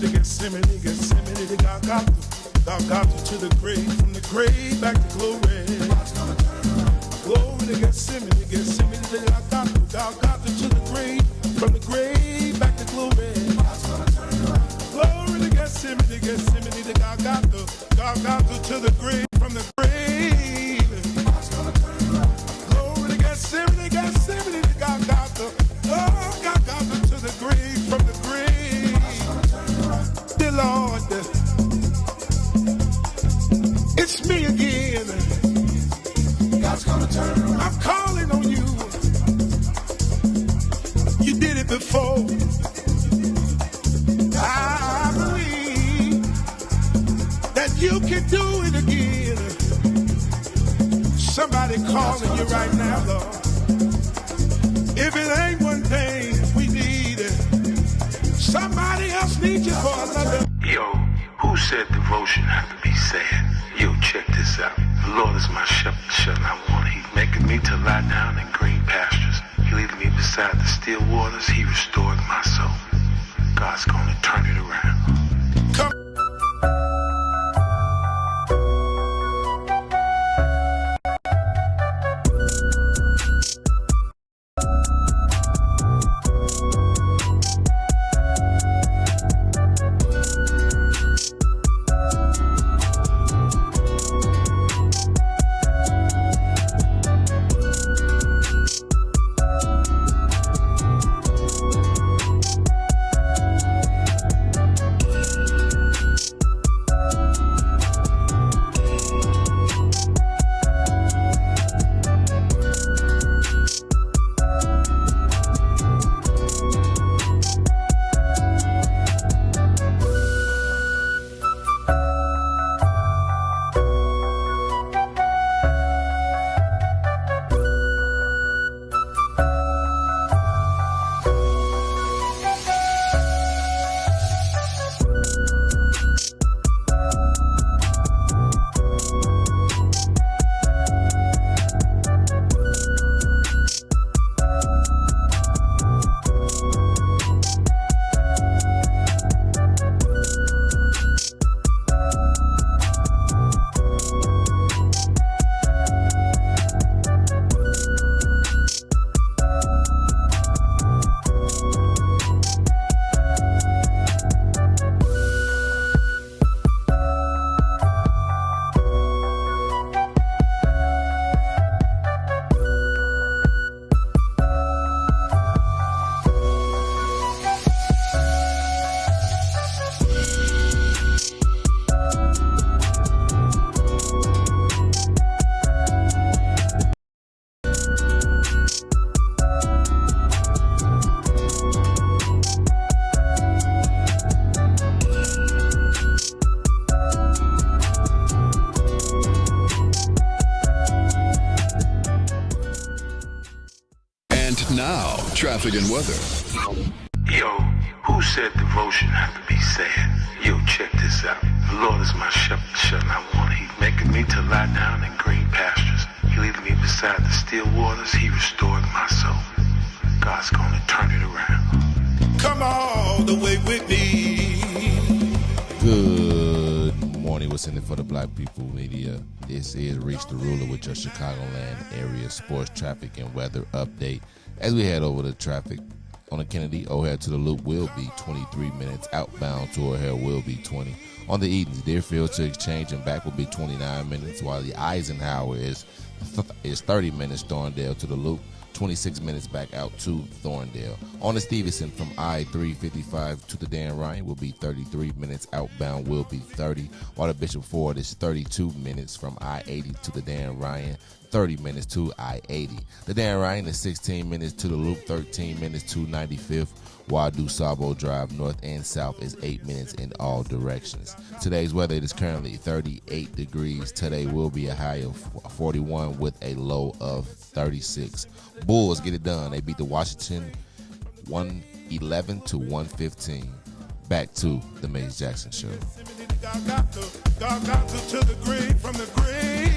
to Gethsemane, Gethsemane to Golgotha, Golgotha to the grave, from the grave back to glory. Glory to Gethsemane, Gethsemane to Golgotha, Golgotha to the grave, from the grave back to glory. Glory to Gethsemane, Gethsemane to Golgotha, Golgotha to the grave, from the grave. Glory to Gethsemane, Gethsemane to Golgotha, oh, Golgotha to the grave, from the grave. Dear Lord, it's me again. God's gonna turn it around. I'm calling on you. You did it before. I believe that you can do it again. Somebody calling you right now, Lord. If it ain't one thing we need, somebody else needs you for another. Yo, who said devotion have to be sad? Yo, check this out. The Lord is my shepherd, and I want. He's making me to lie down in green pastures. He leads me beside the still waters. He restores my soul. God's gonna turn it around. Come. Now, traffic and weather. Yo, who said devotion have to be sad? Yo, check this out. The Lord is my shepherd, and I want. He's making me to lie down in green pastures. He leads me beside the still waters. He restores my soul. God's gonna turn it around. Come all the way with me. Good morning. What's in it for the Black People Media? This is Riis the Ruler with your Chicagoland area sports traffic and weather update. As we head over the traffic on the Kennedy, O'Hare to the Loop will be 23 minutes. Outbound to O'Hare will be 20. On the Edens, Deerfield to Exchange and back will be 29 minutes, while the Eisenhower is 30 minutes. Thorndale to the Loop, 26 minutes back out to Thorndale. On the Stevenson from I-355 to the Dan Ryan will be 33 minutes. Outbound will be 30, while the Bishop Ford is 32 minutes from I-80 to the Dan Ryan, 30 minutes to I-80. The Dan Ryan is 16 minutes to the Loop, 13 minutes to 95th, while DuSable Drive north and south is 8 minutes in all directions. Today's weather, it is currently 38 degrees. Today will be a high of 41 with a low of 36. Bulls get it done. They beat the Washington 111 to 115. Back to the Mays Jackson Show. To the grave, from the grave.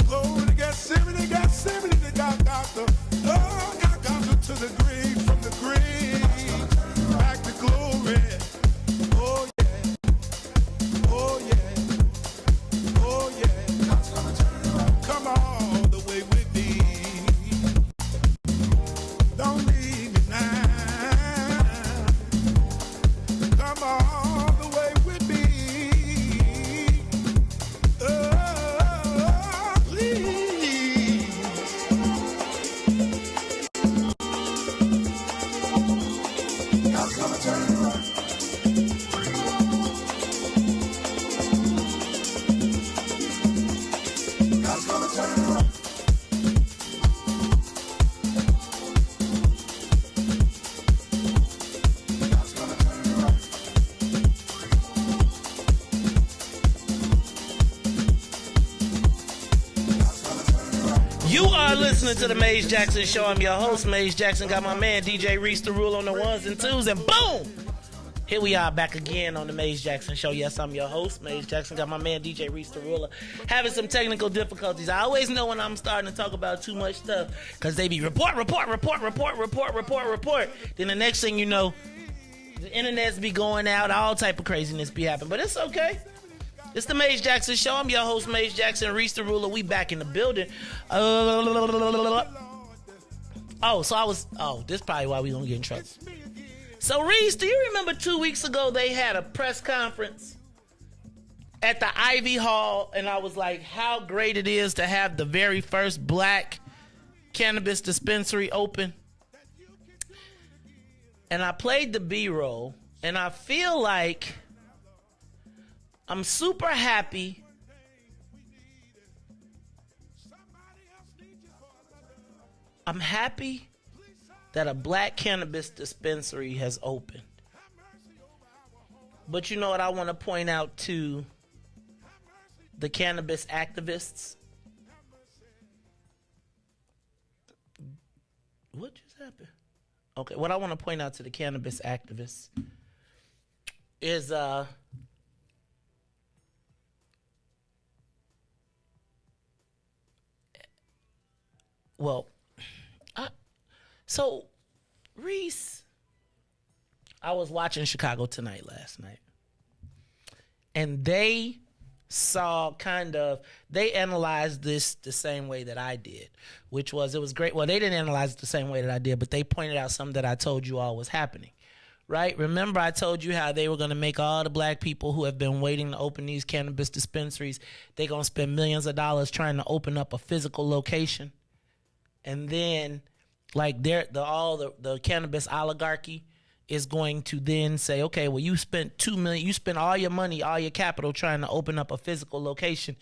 Glory to Gethsemane, Gethsemane to Golgotha. Oh, Golgotha to the grave, from the grave. Back to glory. Don't leave me now. Come all the way with me. Oh, please. God's gonna turn it around. God's gonna turn it around. You are listening to the Maze Jackson Show. I'm your host, Maze Jackson. Got my man, DJ Riis, the rule on the ones and twos, and boom! Here we are back again on the Maze Jackson Show. Yes, I'm your host, Maze Jackson. Got my man, DJ Riis, the ruler, having some technical difficulties. I always know when I'm starting to talk about too much stuff because they be report. Then the next thing you know, the internet's be going out, all type of craziness be happening. But it's okay. It's the Maze Jackson Show. I'm your host, Maze Jackson, Riis the ruler. We back in the building. This is probably why we gonna get in trouble. So, Riis, do you remember 2 weeks ago they had a press conference at the Ivy Hall, and I was like, how great it is to have the very first black cannabis dispensary open? And I played the B-roll, and I feel like I'm super happy I'm happy that a black cannabis dispensary has opened. But you know what I want to point out to the cannabis activists? What just happened? Okay, what I want to point out to the cannabis activists is so Riis, I was watching Chicago Tonight last night, and they analyzed this the same way that I did, which was, it was great. Well, they didn't analyze it the same way that I did, but they pointed out something that I told you all was happening, right? Remember I told you how they were going to make all the black people who have been waiting to open these cannabis dispensaries, they're going to spend millions of dollars trying to open up a physical location. And then, like, the cannabis oligarchy is going to then say, okay, well, you spent $2 million, you spent all your money, all your capital trying to open up a physical location,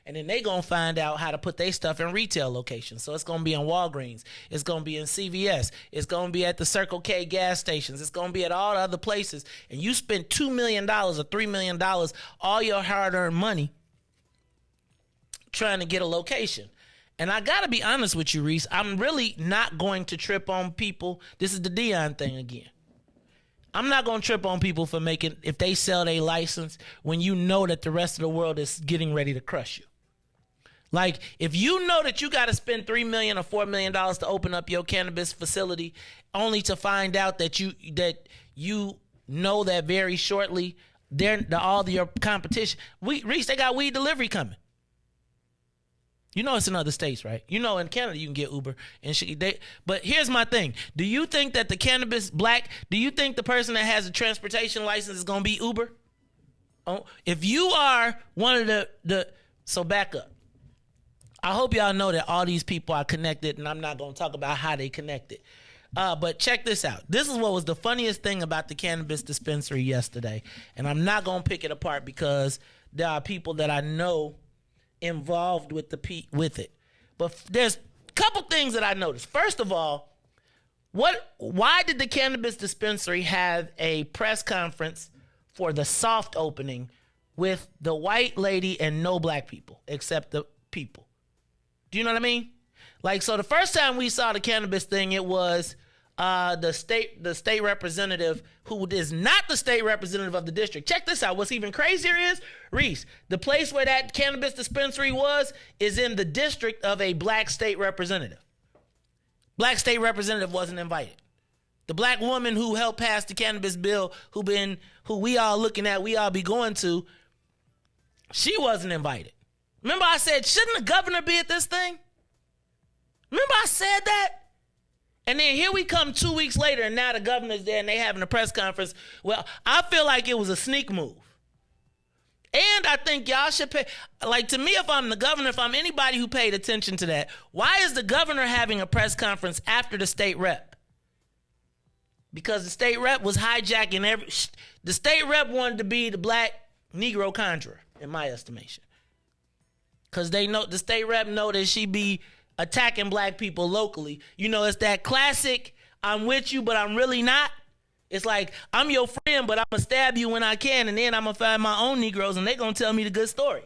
and then they gonna find out how to put their stuff in retail locations. So it's gonna be in Walgreens, it's gonna be in CVS, it's gonna be at the Circle K gas stations, it's gonna be at all the other places, and you spent $2 million or $3 million, all your hard-earned money, trying to get a location. And I gotta be honest with you, Riis, I'm really not going to trip on people. This is the Dion thing again. I'm not going to trip on people for if they sell their license when you know that the rest of the world is getting ready to crush you. Like, if you know that you got to spend $3 million or $4 million to open up your cannabis facility, only to find out that you know that very shortly all your competition, Riis, they got weed delivery coming. You know it's in other states, right? You know in Canada you can get Uber and shit. But here's my thing. Do you think that the person that has a transportation license is going to be Uber? Oh, if you are one of so back up. I hope y'all know that all these people are connected, and I'm not going to talk about how they connected. But check this out. This is what was the funniest thing about the cannabis dispensary yesterday. And I'm not going to pick it apart because there are people that I know involved with it. But there's a couple things that I noticed. First of all, why did the cannabis dispensary have a press conference for the soft opening with the white lady and no black people except the people? Do you know what I mean? Like, so the first time we saw the cannabis thing, it was the state representative who is not the state representative of the district. Check this out. What's even crazier is, Riis, the place where that cannabis dispensary is in the district of a black state representative. Black state representative wasn't invited. The black woman who helped pass the cannabis bill, who we all looking at, we all be going to, she wasn't invited. Remember I said, shouldn't the governor be at this thing? Remember I said that? And then here we come 2 weeks later, and now the governor's there, and they having a press conference. Well, I feel like it was a sneak move. And I think y'all should pay, like, to me, if I'm the governor, if I'm anybody who paid attention to that, why is the governor having a press conference after the state rep? Because the state rep was hijacking the state rep wanted to be the black Negro conjurer, in my estimation. Because they know, the state rep know that she be attacking black people locally. You know, it's that classic, I'm with you, but I'm really not. It's like, I'm your friend, but I'm going to stab you when I can, and then I'm going to find my own Negroes, and they're going to tell me the good story.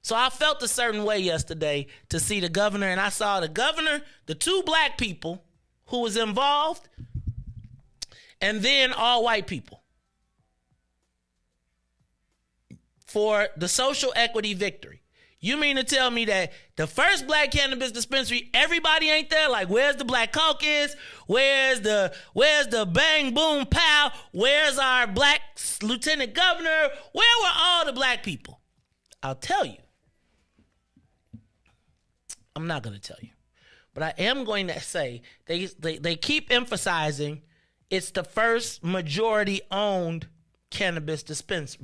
So I felt a certain way yesterday to see the governor, and I saw the governor, the two black people who was involved, and then all white people for the social equity victory. You mean to tell me that the first black cannabis dispensary, everybody ain't there? Like, where's the Black Caucus? Where's the bang, boom, pow? Where's our black lieutenant governor? Where were all the black people? I'll tell you. I'm not going to tell you. But I am going to say they keep emphasizing it's the first majority-owned cannabis dispensary,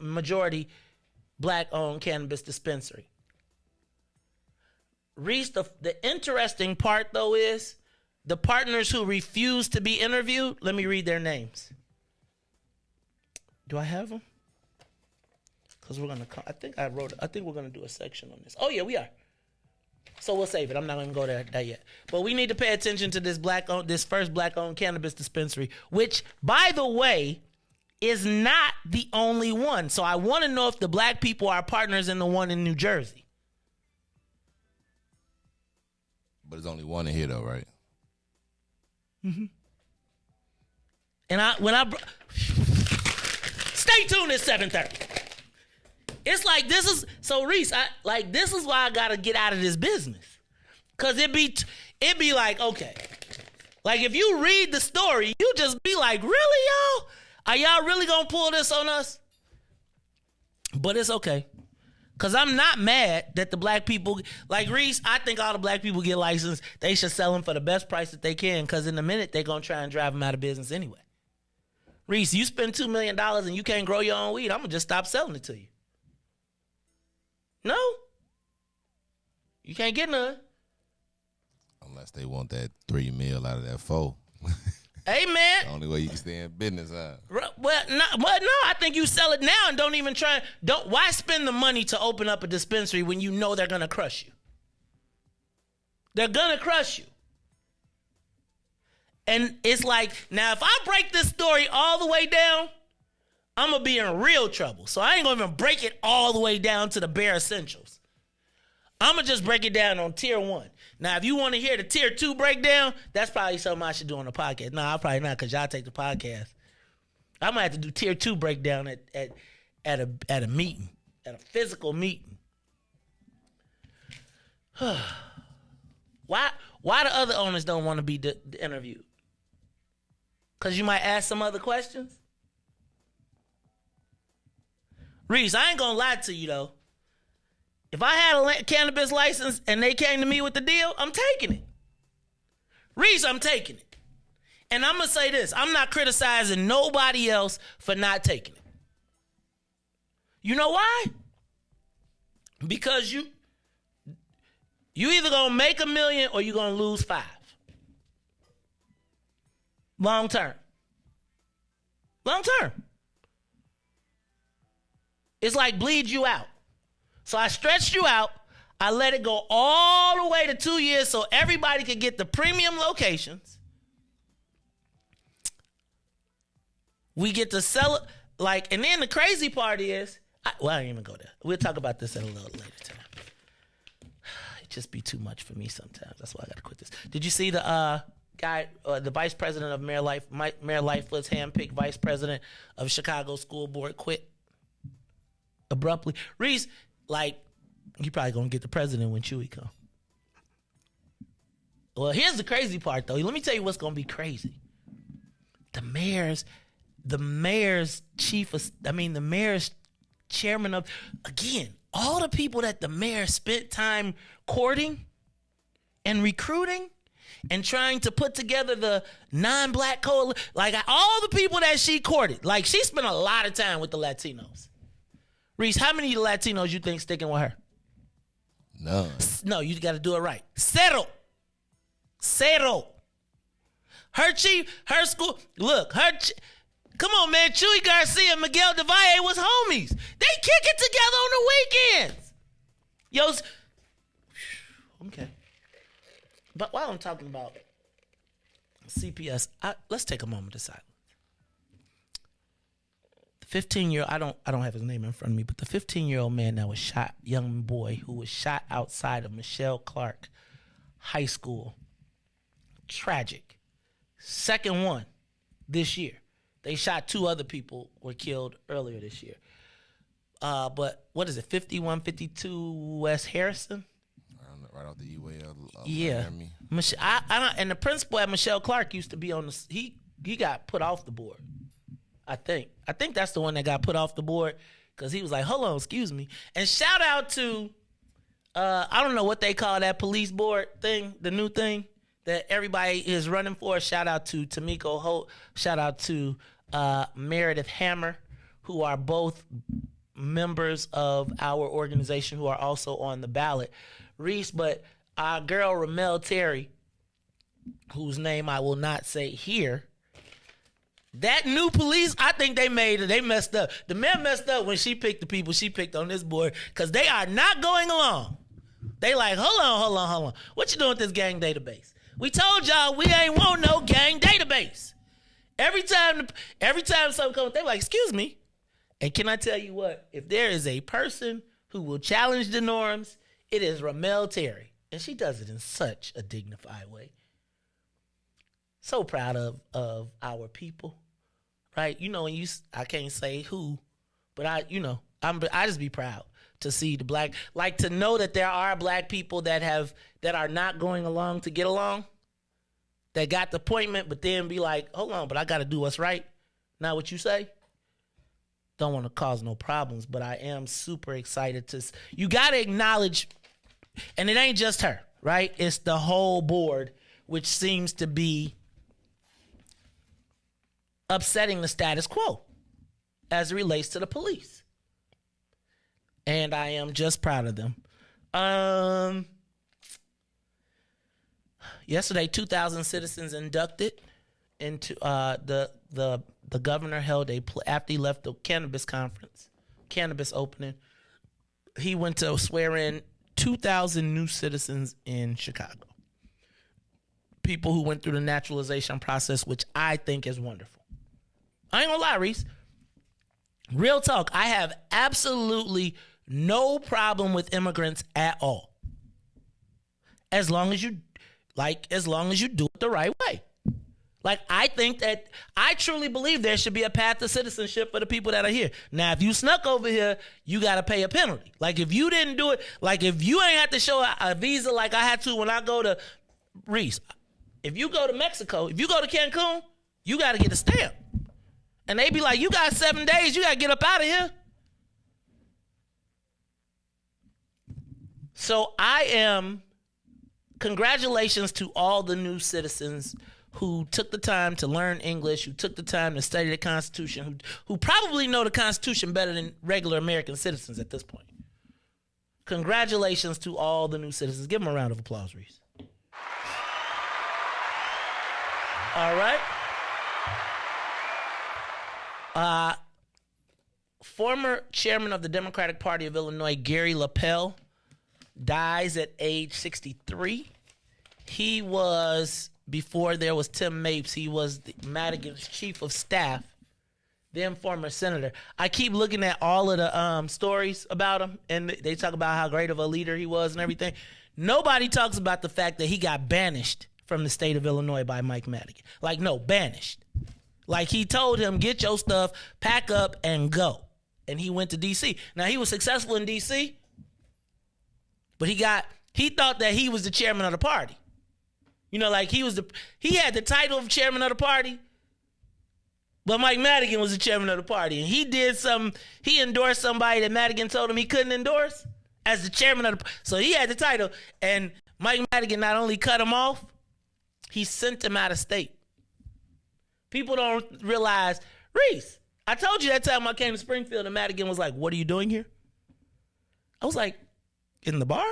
majority black-owned cannabis dispensary. Riis, the interesting part, though, is the partners who refused to be interviewed. Let me read their names. Do I have them? Because we're going to, I think we're going to do a section on this. Oh, yeah, we are. So we'll save it. I'm not going to go there yet. But we need to pay attention to this first black-owned cannabis dispensary, which, by the way, is not the only one. So I want to know if the black people are partners in the one in New Jersey. But there's only one in here, though, right? Mm-hmm. And stay tuned at 7:30. It's like, this is, so Riis, this is why I got to get out of this business. Because it be like, okay. Like, if you read the story, you just be like, really, y'all? Are y'all really going to pull this on us? But it's okay. Because I'm not mad that the black people, like Riis, I think all the black people get licensed. They should sell them for the best price that they can, because in a minute, they're going to try and drive them out of business anyway. Riis, you spend $2 million and you can't grow your own weed, I'm going to just stop selling it to you. No. You can't get none. Unless they want that $3 million out of that $4 million. Hey, man. The only way you can stay in business, huh? Well, no, I think you sell it now and don't even try. Why spend the money to open up a dispensary when you know they're going to crush you? They're going to crush you. And it's like, now if I break this story all the way down, I'm going to be in real trouble. So I ain't going to even break it all the way down to the bare essentials. I'm going to just break it down on tier 1. Now, if you want to hear the tier 2 breakdown, that's probably something I should do on the podcast. No, I'll probably not, because y'all take the podcast. I might have to do tier 2 breakdown at a meeting, at a physical meeting. Why the other owners don't want to be interviewed? Because you might ask some other questions? Riis, I ain't going to lie to you, though. If I had a cannabis license and they came to me with the deal, I'm taking it. Riis, I'm taking it. And I'm going to say this. I'm not criticizing nobody else for not taking it. You know why? Because you either going to make $1 million or you're going to lose $5 million. Long term. Long term. It's like bleed you out. So I stretched you out. I let it go all the way to 2 years so everybody could get the premium locations. We get to sell it, and then the crazy part is, I ain't even go there. We'll talk about this at a little later time. It just be too much for me sometimes. That's why I got to quit this. Did you see the guy, the vice president of Mayor Lightfoot's handpicked vice president of Chicago School Board quit abruptly? Riis, you probably gonna get the president when Chewy come. Well, here's the crazy part, though. Let me tell you what's gonna be crazy. The mayor's chairman of, again, all the people that the mayor spent time courting and recruiting, and trying to put together the non-black coalition. Like all the people that she courted. Like she spent a lot of time with the Latinos. Riis, how many Latinos you think sticking with her? None. No, you got to do it right. Cero. Her school, look, come on, man. Chuy Garcia and Miguel de Valle was homies. They kick it together on the weekends. Yo, okay. But while I'm talking about CPS, let's take a moment to silence. The 15-year-old, I don't have his name in front of me, but the 15-year-old man that was shot, young boy who was shot outside of Michelle Clark High School. Tragic. Second one this year. They shot 2 other people were killed earlier this year. But what is it, 5152 West Harrison? Right off the E-way of yeah. Miami. And the principal at Michelle Clark used to be on the, he got put off the board. I think that's the one that got put off the board because he was like, hold on, excuse me. And shout out to, I don't know what they call that police board thing, the new thing that everybody is running for. Shout out to Tamiko Holt. Shout out to Meredith Hammer, who are both members of our organization who are also on the ballot. Riis, but our girl Ramel Terry, whose name I will not say here, that new police, I think they messed up. The man messed up when she picked the people she picked on this board because they are not going along. They like, hold on. What you doing with this gang database? We told y'all we ain't want no gang database. Every time something comes, they like, excuse me. And can I tell you what? If there is a person who will challenge the norms, it is Ramel Terry. And she does it in such a dignified way. So proud of our people. Right? You know, when I can't say who, but I just be proud to see the black, like to know that there are black people that are not going along to get along, that got the appointment, but then be like, hold on, but I got to do what's right. Not what you say. Don't want to cause no problems, but I am super excited you got to acknowledge, and it ain't just her, right? It's the whole board, which seems to be upsetting the status quo as it relates to the police. And I am just proud of them. Yesterday, 2,000 citizens inducted into the governor held after he left the cannabis opening, he went to swear in 2,000 new citizens in Chicago. People who went through the naturalization process, which I think is wonderful. I ain't gonna lie, Riis. Real talk, I have absolutely no problem with immigrants at all. As long as you do it the right way. Like, I truly believe there should be a path to citizenship for the people that are here. Now, if you snuck over here, you got to pay a penalty. Like, if you didn't do it, like, if you ain't have to show a visa like I had to when I go to Riis. If you go to Mexico, if you go to Cancun, you got to get a stamp. And they be like, you got 7 days, you got to get up out of here. So congratulations to all the new citizens who took the time to learn English, who took the time to study the Constitution, who probably know the Constitution better than regular American citizens at this point. Congratulations to all the new citizens. Give them a round of applause, Riis. All right. Former chairman of the Democratic Party of Illinois, Gary LaPel, dies at age 63. He was, before there was Tim Mapes, he was Madigan's chief of staff, then former senator. I keep looking at all of the stories about him, and they talk about how great of a leader he was and everything. Nobody talks about the fact that he got banished from the state of Illinois by Mike Madigan. Like, no, banished. Like, he told him, get your stuff, pack up, and go. And he went to D.C. Now, he was successful in D.C., but he thought that he was the chairman of the party. You know, like, he had the title of chairman of the party, but Mike Madigan was the chairman of the party. And he endorsed somebody that Madigan told him he couldn't endorse as the chairman of the party. So he had the title, and Mike Madigan not only cut him off, He sent him out of state. People don't realize, Riis, I told you that time I came to Springfield and Madigan was like, what are you doing here? I was like, in the bar?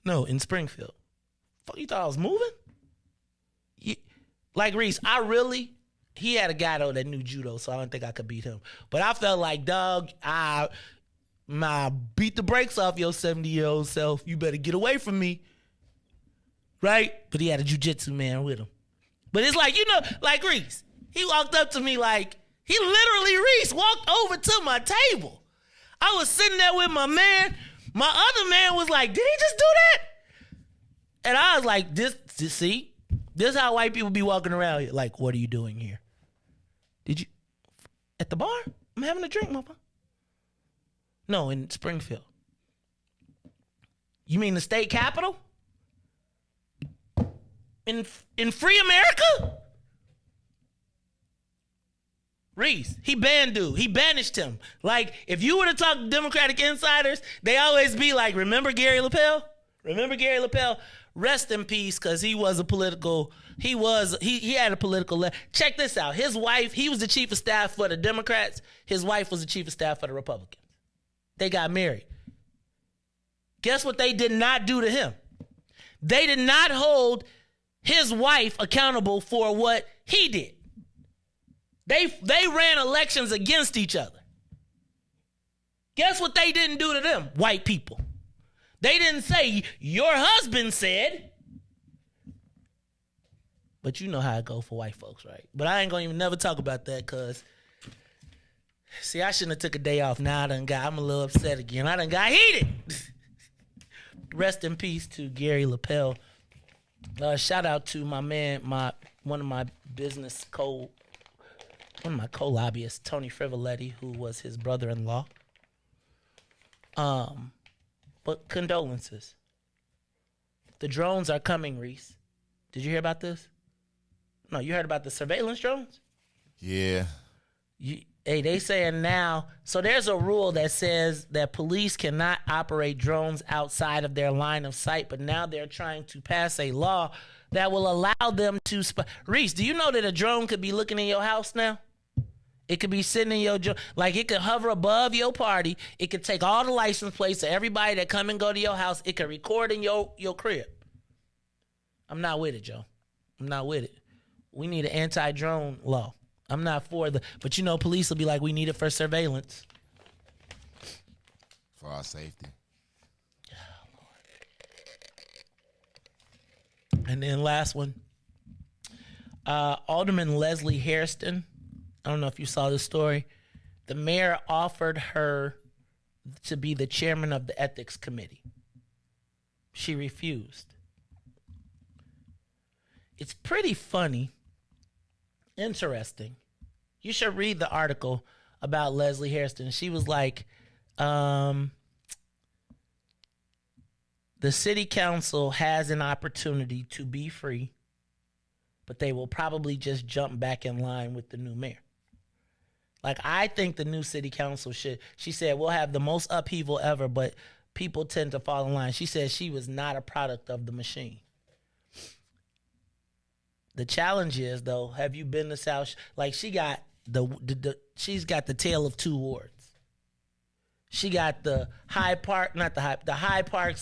No, in Springfield. Fuck, you thought I was moving? Like Riis, he had a guy though that knew judo, so I don't think I could beat him. But I felt like, dog, I beat the brakes off your 70-year-old self. You better get away from me. Right? But he had a jiu-jitsu man with him. But it's like, like Riis. He walked up to me like, Riis walked over to my table. I was sitting there with my man. My other man was like, did he just do that? And I was like, this is how white people be walking around here. Like, what are you doing here? Did you, at the bar? I'm having a drink, mama. No, in Springfield. You mean the state capital? In free America? Riis, he banned dude. He banished him. Like, if you were to talk to Democratic insiders, they always be like, remember Gary LaPel? Remember Gary LaPel? Rest in peace, because he had a political check this out. His wife, he was the chief of staff for the Democrats. His wife was the chief of staff for the Republicans. They got married. Guess what they did not do to him? They did not hold his wife accountable for what he did. They ran elections against each other. Guess what they didn't do to them? White people. They didn't say, your husband said. But you know how it go for white folks, right? But I ain't gonna even never talk about that because, see, I shouldn't have took a day off. Now I'm a little upset again. I done got heated. Rest in peace to Gary LaPel. Shout out to my man, one of my co-lobbyists, Tony Frivoletti, who was his brother-in-law. But condolences. The drones are coming, Riis. Did you hear about this? No, you heard about the surveillance drones? Yeah. They saying now, so there's a rule that says that police cannot operate drones outside of their line of sight, but now they're trying to pass a law that will allow them to Riis, do you know that a drone could be looking in your house now? It could be sitting in your, like it could hover above your party. It could take all the license plates of everybody that come and go to your house. It could record in your crib. I'm not with it, Joe. I'm not with it. We need an anti-drone law. I'm not for but police will be like, we need it for surveillance. For our safety. Oh, Lord. And then last one. Alderman Leslie Hairston. I don't know if you saw this story. The mayor offered her to be the chairman of the ethics committee. She refused. It's pretty funny, interesting. You should read the article about Leslie Hairston. She was like, the city council has an opportunity to be free, but they will probably just jump back in line with the new mayor. Like, I think the new city council should, she said, we'll have the most upheaval ever, but people tend to fall in line. She said she was not a product of the machine. The challenge is, though, have you been to South? Like, she got she's got the tale of two wards. She got the Hyde Park, the Hyde Park /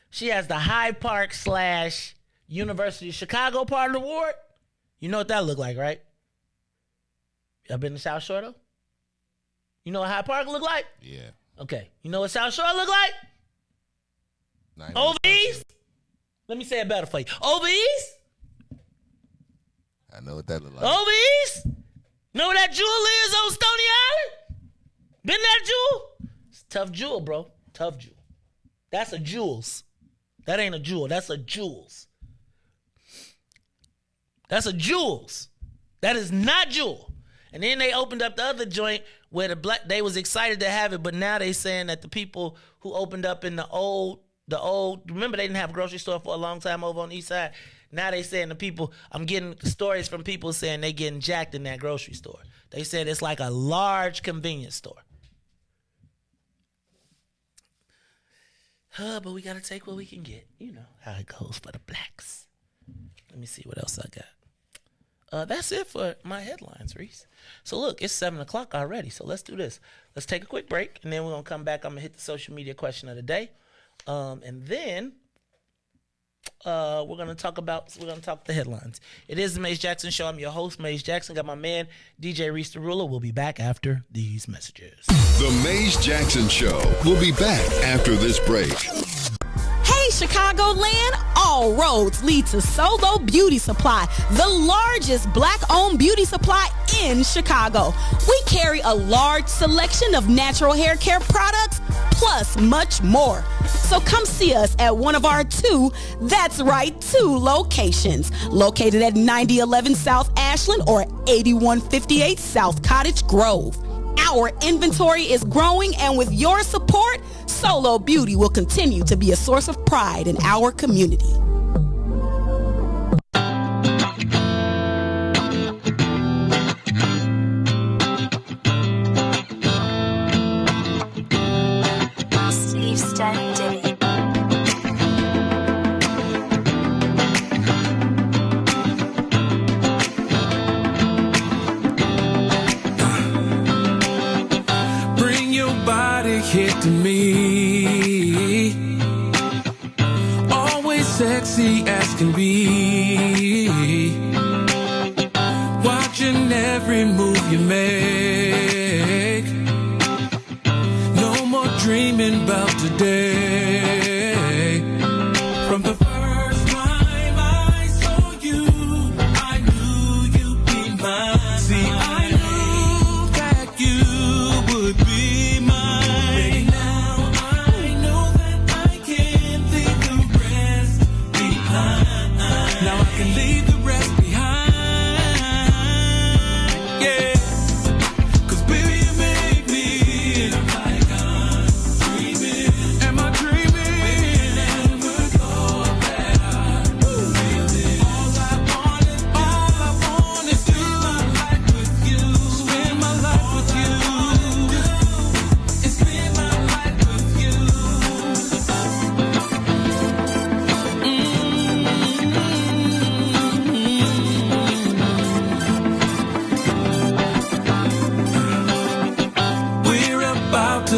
she has the Hyde Park / University of Chicago part of the ward. You know what that look like, right? Y'all been to South Shore, though? You know what Hyde Park look like? Yeah. Okay. You know what South Shore look like? Over East? Let me say it better for you. Over East? I know what that look like. Over East? Know where that jewel is on Stony Island? Been that jewel? It's a tough jewel, bro. Tough jewel. That's a Jules. That ain't a jewel. That's a Jules. That's a Jules. That is not Jewel. And then they opened up the other joint where they was excited to have it, but now they saying that the people who opened up in the old, remember they didn't have a grocery store for a long time over on the east side. Now they saying the people, I'm getting stories from people saying they getting jacked in that grocery store. They said it's like a large convenience store. But we got to take what we can get. You know how it goes for the blacks. Let me see what else I got. That's it for my headlines, Reese. So look, it's 7 o'clock already. So let's do this. Let's take a quick break, and then we're gonna come back. I'm gonna hit the social media question of the day, and then we're gonna talk the headlines. It is the Maze Jackson Show. I'm your host, Maze Jackson. Got my man DJ Riis the Ruler. We'll be back after these messages. The Maze Jackson Show will be back after this break. Hey, Chicagoland, all roads lead to Solo Beauty Supply, the largest black-owned beauty supply in Chicago. We carry a large selection of natural hair care products, plus much more. So come see us at one of our two locations, located at 9011 South Ashland or 8158 South Cottage Grove. Our inventory is growing, and with your support, Solo Beauty will continue to be a source of pride in our community. Steve Stanley. Here to me, always sexy as can be, watching every move you make, no more dreaming about today. From the first time I saw you, I knew you'd be mine. See, I knew that you would be mine.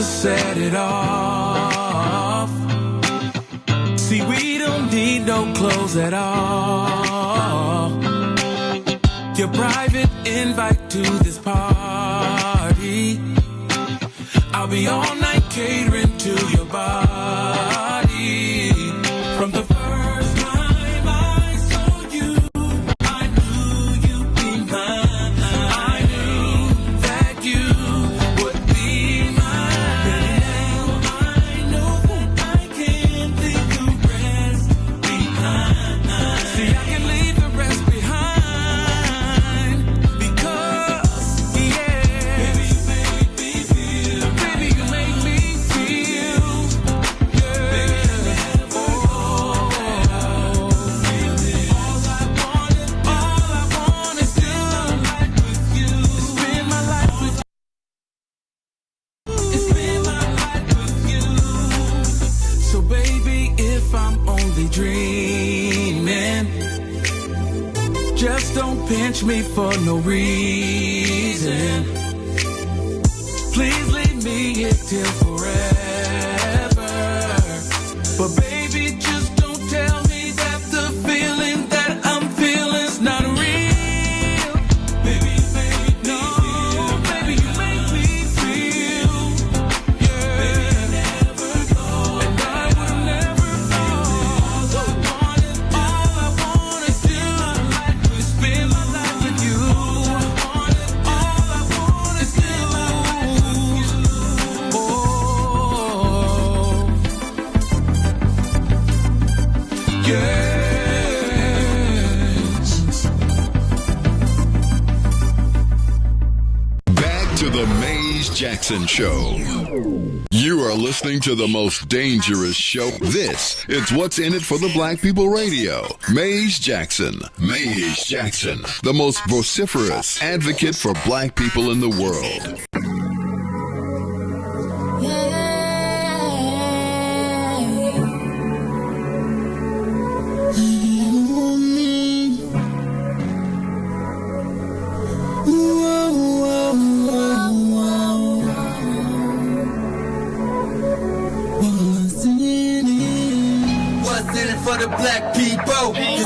Set it off. See, we don't need no clothes at all. Your private invite to this party. I'll be all night catering to your body. From the first time I saw you, I knew you'd be mine. I knew that you would be mine. Pinch me for no reason. Please leave me here till forever. But baby, just don't tell me that the feeling that I'm feeling's not real. Baby, you make me feel. Baby, you make me feel. Yeah. Baby, you never go. And I would never go. All I want is to spend my life with you. All I want is to Back to the Maze Jackson Show. You are listening to the most dangerous show. This is What's in It for the Black People Radio. Maze Jackson. Maze Jackson, the most vociferous advocate for black people in the world. Yeah.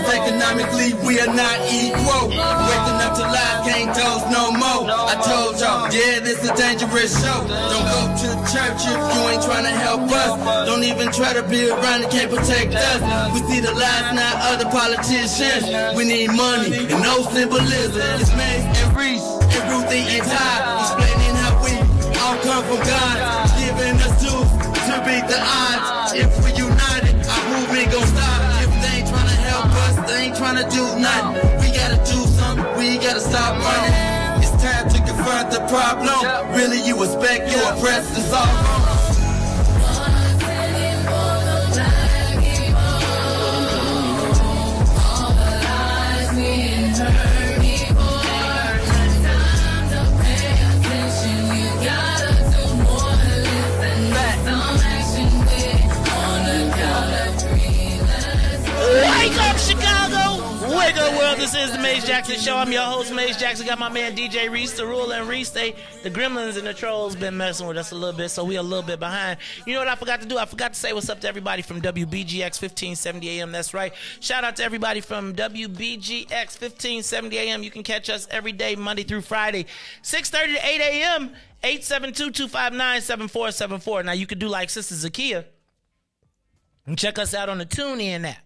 Cause economically we are not equal. Waking up to lies, can't dose no more. I told y'all, yeah, this a dangerous show. Don't go to church if you ain't trying to help us. Don't even try to be around and can't protect us. We see the lies, not other politicians. We need money and no symbolism. It's Mays and Riis and Ruthie and Ty, explaining how we all come from God, giving us tools to beat the odds. If we united, our movement gon' stop. If they ain't trying to help us, they ain't trying to do nothing. We gotta do something, we gotta stop running. It's time to confront the problem. Really, you expect you oppressed, it's all wrong. Wake up, Chicago! Wake up, world. This is the Mays Jackson Show. I'm your host, Mays Jackson. Got my man DJ Riis, the ruler, and Riis. The gremlins and the trolls been messing with us a little bit, so we a little bit behind. You know what I forgot to do? I forgot to say what's up to everybody from WBGX 1570 AM. That's right. Shout out to everybody from WBGX 1570 AM. You can catch us every day, Monday through Friday, 6:30 to 8 AM, 872-259-7474. Now, you could do like Sister Zakia and check us out on the TuneIn app.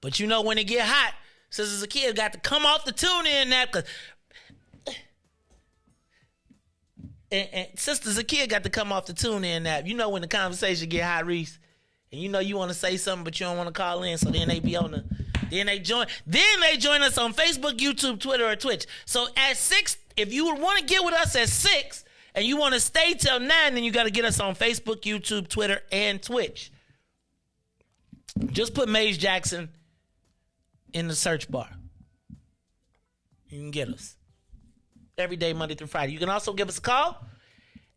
But you know when it get hot, Sister Zakia got to come off the TuneIn app because and Sister Zakia got to come off the TuneIn app. You know when the conversation get hot, Riis, and you know you want to say something but you don't want to call in, so then they be on the then they join us on Facebook, YouTube, Twitter, or Twitch. So at 6, if you want to get with us at 6 and you want to stay till 9, then you got to get us on Facebook, YouTube, Twitter, and Twitch. Just put Mays Jackson in the search bar. You can get us every day, Monday through Friday. You can also give us a call,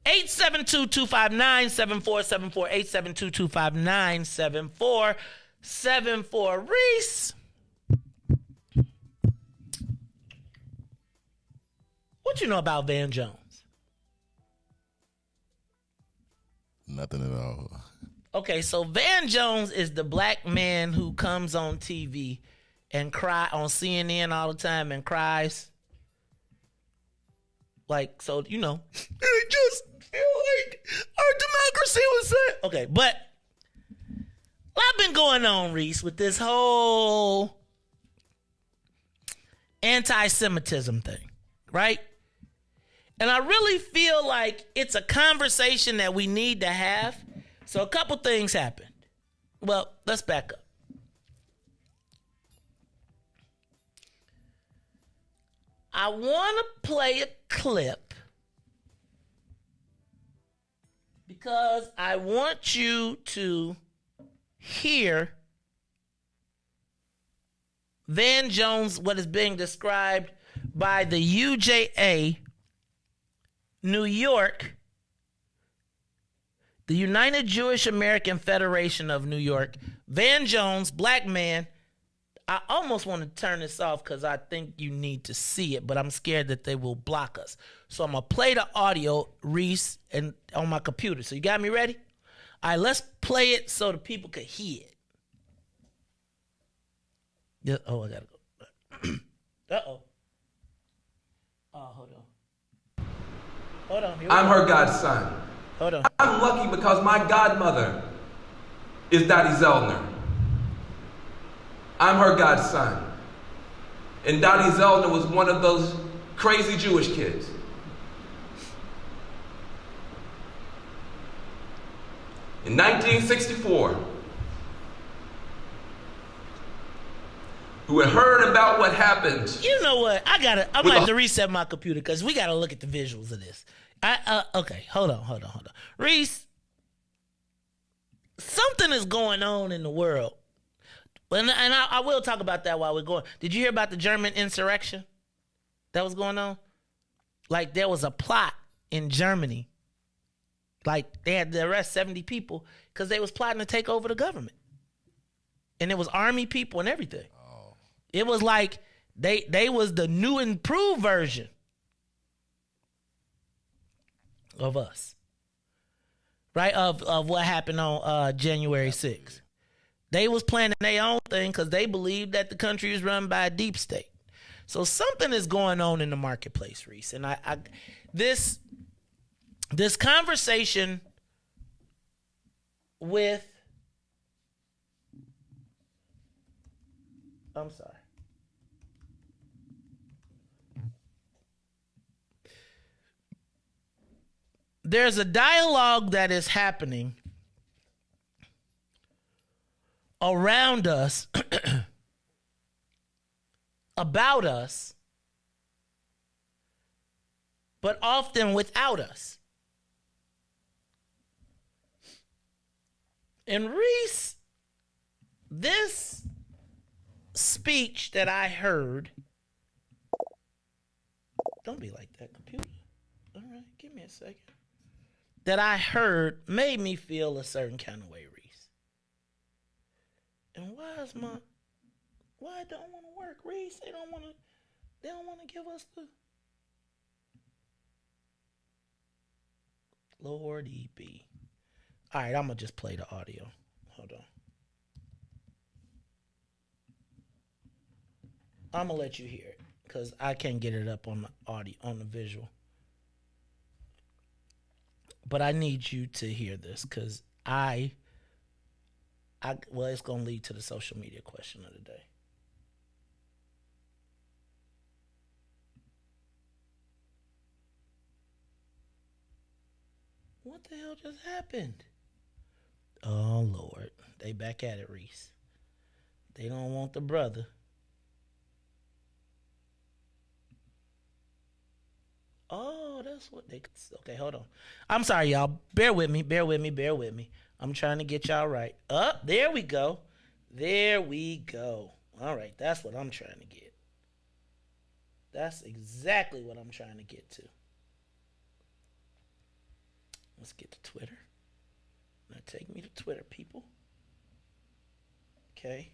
872-259-7474, 872-259-7474. Riis, what you know about Van Jones? Nothing at all. Okay, so Van Jones is the black man who comes on TV and cry on CNN all the time and cries. Like, so, you know, I just feel like our democracy was set. Okay, but a lot been going on, Riis, with this whole anti-Semitism thing, right? And I really feel like it's a conversation that we need to have. So a couple things happened. Well, let's back up. I want to play a clip because I want you to hear Van Jones, what is being described by the UJA, New York, the United Jewish American Federation of New York. Van Jones, black man. I almost want to turn this off because I think you need to see it, but I'm scared that they will block us. So I'm going to play the audio, Riis, and on my computer. So you got me ready? All right, let's play it so the people could hear it. Yeah, oh, I got to go. Uh-oh. Oh, hold on. Hold on. I'm her godson. Hold on. I'm lucky because my godmother is Dottie Zellner. I'm her godson. And Dottie Zellner was one of those crazy Jewish kids. In 1964, who had heard about what happened. You know what? I'm going to have to reset my computer because we got to look at the visuals of this. Okay, hold on. Riis, something is going on in the world. And I will talk about that while we're going. Did you hear about the German insurrection that was going on? Like, there was a plot in Germany. Like, they had to arrest 70 people because they was plotting to take over the government. And it was army people and everything. Oh. It was like they was the new improved version of us. Right? Of what happened on January 6th. They was planning their own thing because they believed that the country is run by a deep state. So something is going on in the marketplace, Riis. And this conversation with, I'm sorry. There's a dialogue that is happening around us, about us, but often without us. And Riis, this speech that I heard, don't be like that, computer. All right, give me a second. That I heard made me feel a certain kind of way, Riis. And why it don't want to work, Riis? They don't want to give us the Lord EP. All right, I'm gonna just play the audio. Hold on. I'm gonna let you hear it because I can't get it up on the audio, on the visual. But I need you to hear this because well, it's gonna lead to the social media question of the day. What the hell just happened? Oh, Lord. They back at it, Riis. They don't want the brother. Oh, that's what they... Okay, hold on. I'm sorry, y'all. Bear with me. I'm trying to get y'all right. There we go. All right, that's what I'm trying to get. That's exactly what I'm trying to get to. Let's get to Twitter. Now take me to Twitter, people. Okay.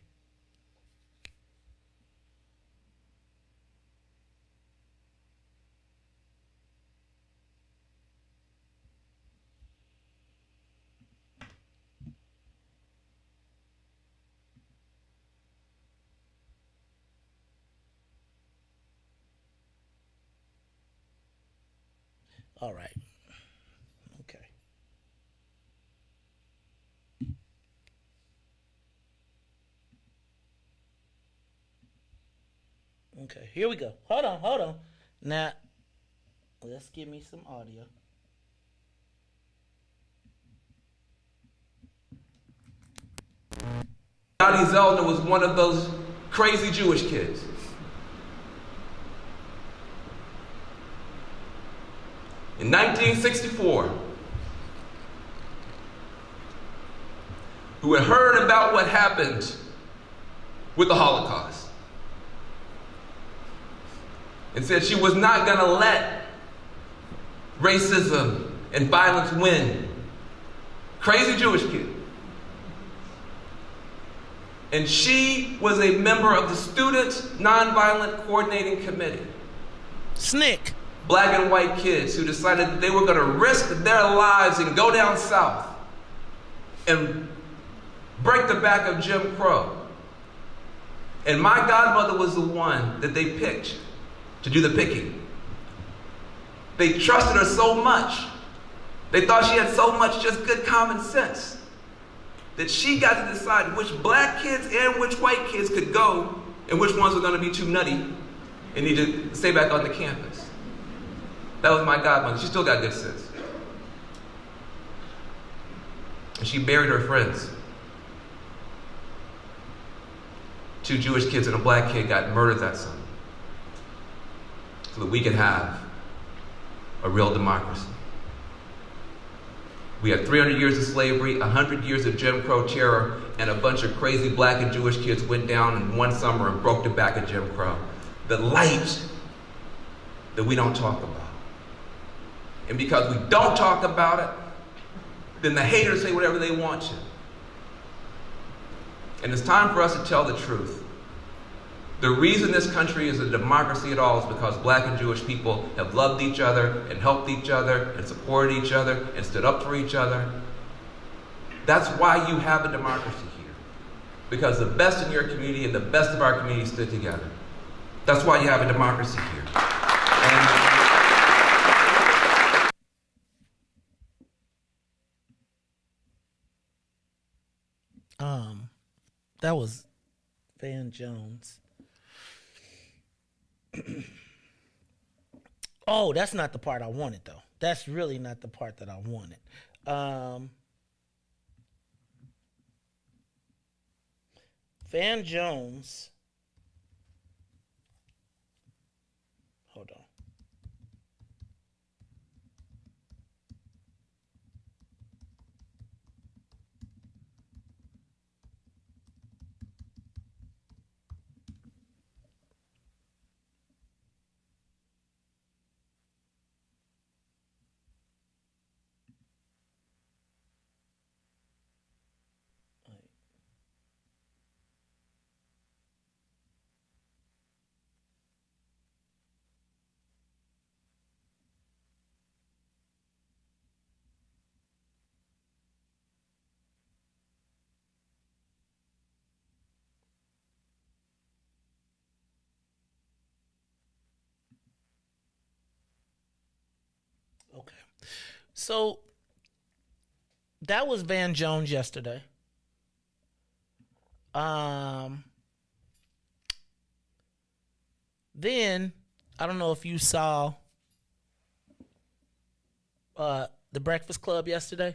All right. Okay. Okay, here we go. Hold on. Now, let's give me some audio. Donnie Zeldin was one of those crazy Jewish kids. In 1964, who had heard about what happened with the Holocaust and said she was not going to let racism and violence win. Crazy Jewish kid. And she was a member of the Student Nonviolent Coordinating Committee. SNCC. Black and white kids who decided that they were going to risk their lives and go down south and break the back of Jim Crow. And my godmother was the one that they picked to do the picking. They trusted her so much. They thought she had so much just good common sense that she got to decide which black kids and which white kids could go and which ones were going to be too nutty and need to stay back on the campus. That was my godmother. She still got good sense. And she buried her friends. 2 Jewish kids and a black kid got murdered that summer so that we could have a real democracy. We had 300 years of slavery, 100 years of Jim Crow terror, and a bunch of crazy black and Jewish kids went down in one summer and broke the back of Jim Crow. The light that we don't talk about. And because we don't talk about it, then the haters say whatever they want to. And it's time for us to tell the truth. The reason this country is a democracy at all is because black and Jewish people have loved each other and helped each other and supported each other and stood up for each other. That's why you have a democracy here. because the best in your community and the best of our community stood together. That's why you have a democracy here. That was Van Jones. Oh, that's not the part I wanted, though. That's really not the part that I wanted. Van Jones. Hold on. Okay. So that was Van Jones yesterday. Then I don't know if you saw The Breakfast Club yesterday.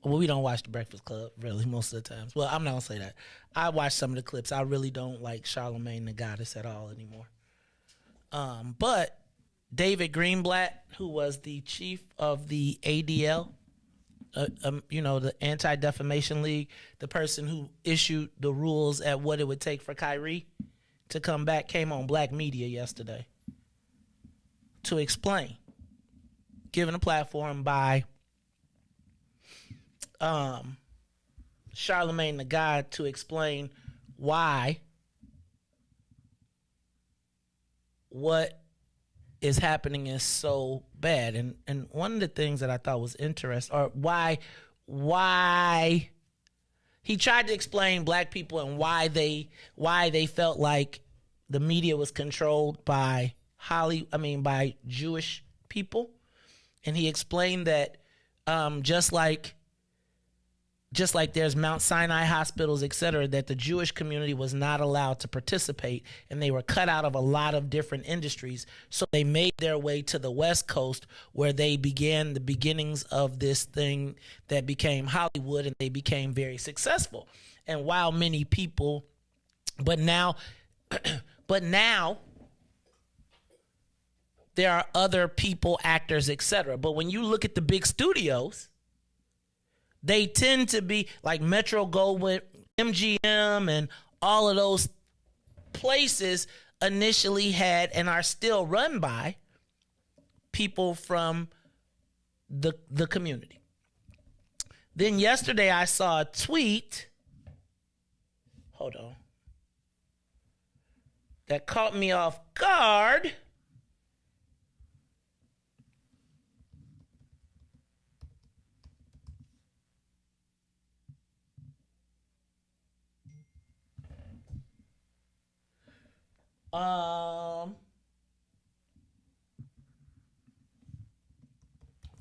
Well, we don't watch The Breakfast Club really most of the times. Well, I'm not gonna say that. I watched some of the clips. I really don't like Charlamagne the Goddess at all anymore. But David Greenblatt, who was the chief of the ADL, the Anti-Defamation League, the person who issued the rules at what it would take for Kyrie to come back, came on Black Media yesterday to explain, given a platform by Charlamagne the God to explain why what is happening is so bad. And one of the things that I thought was interesting, or why he tried to explain black people and why they felt like the media was controlled by by Jewish people. And he explained that just like there's Mount Sinai hospitals, et cetera, that the Jewish community was not allowed to participate, and they were cut out of a lot of different industries. So they made their way to the West Coast, where they began the beginnings of this thing that became Hollywood, and they became very successful. And while many people, but now there are other people, actors, et cetera. But when you look at the big studios, they tend to be like Metro-Goldwyn, MGM, and all of those places initially had and are still run by people from the community. Then yesterday I saw a tweet, hold on, that caught me off guard.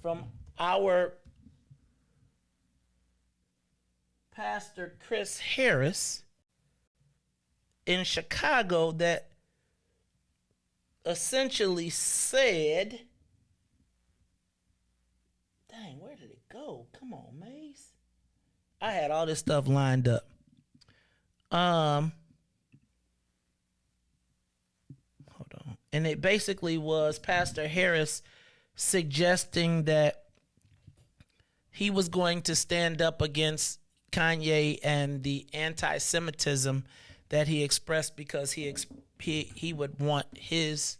From our Pastor Chris Harris in Chicago, that essentially said, dang, where did it go? Come on, Maze. I had all this stuff lined up. And it basically was Pastor Harris suggesting that he was going to stand up against Kanye and the anti-Semitism that he expressed, because he would want his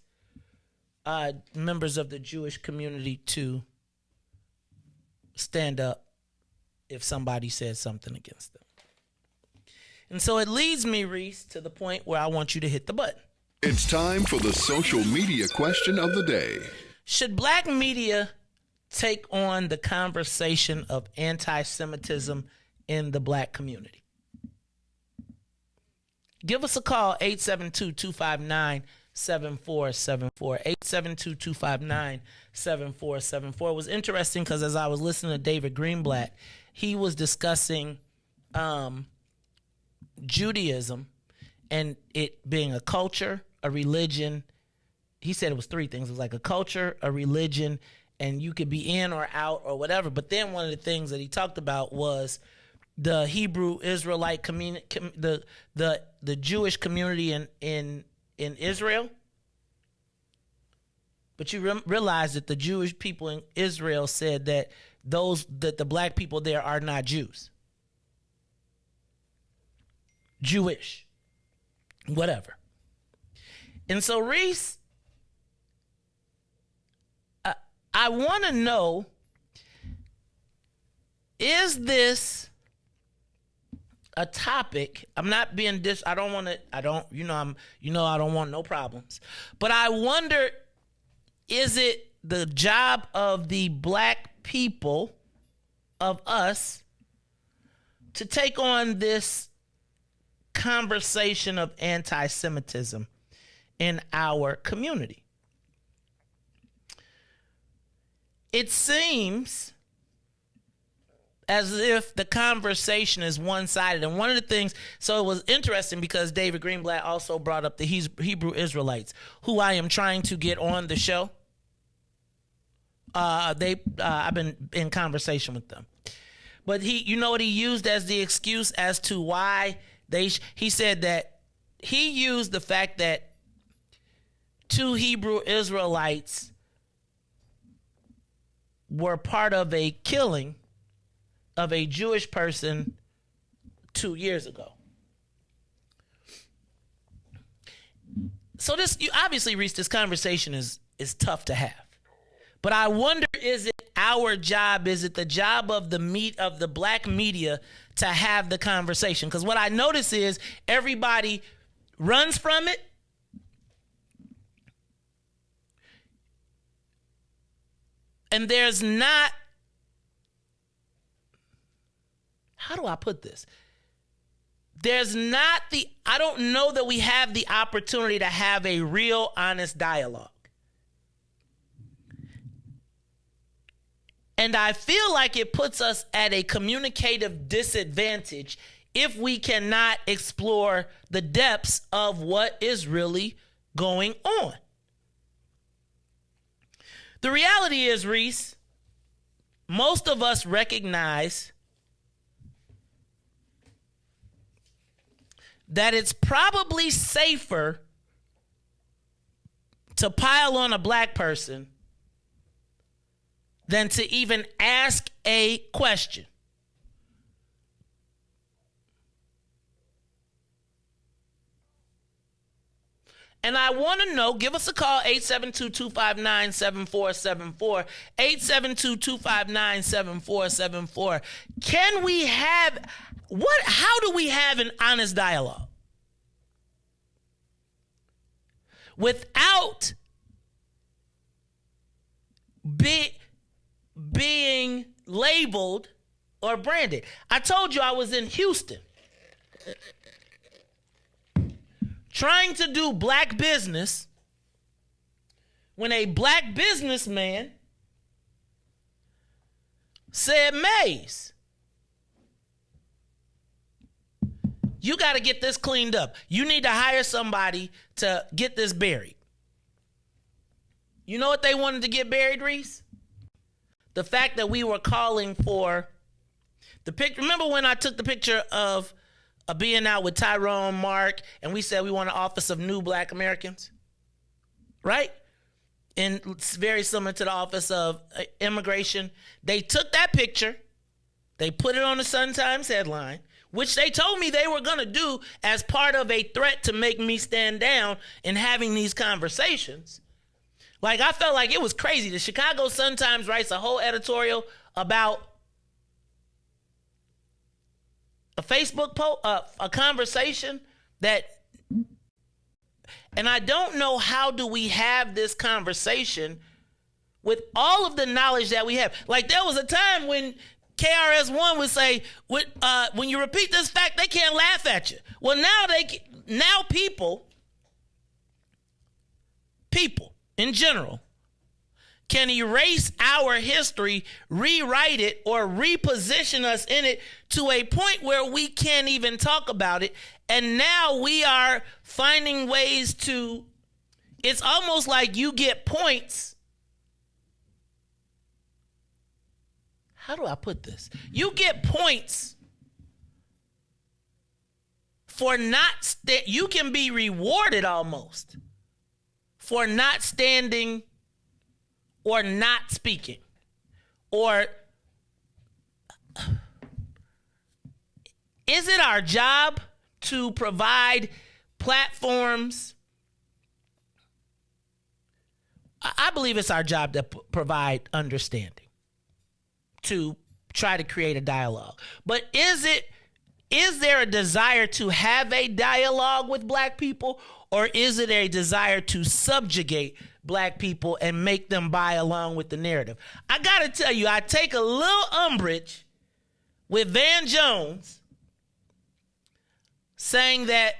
members of the Jewish community to stand up if somebody said something against them. And so it leads me, Riis, to the point where I want you to hit the button. It's time for the social media question of the day. Should black media take on the conversation of anti-Semitism in the black community? Give us a call, 872-259-7474. 872-259-7474. It was interesting because as I was listening to David Greenblatt, he was discussing Judaism and it being a culture, a religion. He said it was three things. It was like a culture, a religion, and you could be in or out or whatever. But then one of the things that he talked about was the Hebrew Israelite community, the Jewish community in Israel. But you realize that the Jewish people in Israel said that the black people there are not Jews. Jewish. Whatever. And so, Riis, I want to know, is this a topic? I'm not being I don't want no problems. But I wonder, is it the job of the black people, of us, to take on this conversation of anti-Semitism in our community? It seems as if the conversation is one-sided. And one of the things, so it was interesting because David Greenblatt also brought up the Hebrew Israelites, who I am trying to get on the show. I've been in conversation with them. But you know what he used as the excuse as to why he said that he used the fact that two Hebrew Israelites were part of a killing of a Jewish person 2 years ago. So obviously, Riis, this conversation is tough to have. But I wonder, is it our job, is it the job of the black media to have the conversation? Because what I notice is everybody runs from it. And there's not, how do I put this? I don't know that we have the opportunity to have a real honest dialogue. And I feel like it puts us at a communicative disadvantage if we cannot explore the depths of what is really going on. The reality is, Riis, most of us recognize that it's probably safer to pile on a black person than to even ask a question. And I want to know, give us a call, 872-259-7474, 872-259-7474. Can we have, how do we have an honest dialogue without being labeled or branded? I told you I was in Houston trying to do black business when a black businessman said, Mays, you got to get this cleaned up. You need to hire somebody to get this buried. You know what they wanted to get buried, Riis? The fact that we were calling for the picture. Remember when I took the picture of being out with Tyrone, Mark, and we said we want an office of new black Americans? Right? And it's very similar to the office of immigration. They took that picture. They put it on the Sun-Times headline, which they told me they were going to do as part of a threat to make me stand down in having these conversations. Like, I felt like it was crazy. The Chicago Sun-Times writes a whole editorial about a Facebook post, a conversation that, and I don't know how do we have this conversation with all of the knowledge that we have. Like, there was a time when KRS-One would say, when you repeat this fact, they can't laugh at you. Well, now now people in general can erase our history, rewrite it, or reposition us in it to a point where we can't even talk about it. And now we are finding ways to, it's almost like you get points. How do I put this? You get points for not, you can be rewarded almost for not standing or not speaking. Or is it our job to provide platforms? I believe it's our job to provide understanding, to try to create a dialogue. But is there a desire to have a dialogue with black people, or is it a desire to subjugate black people and make them buy along with the narrative? I gotta tell you, I take a little umbrage with Van Jones saying that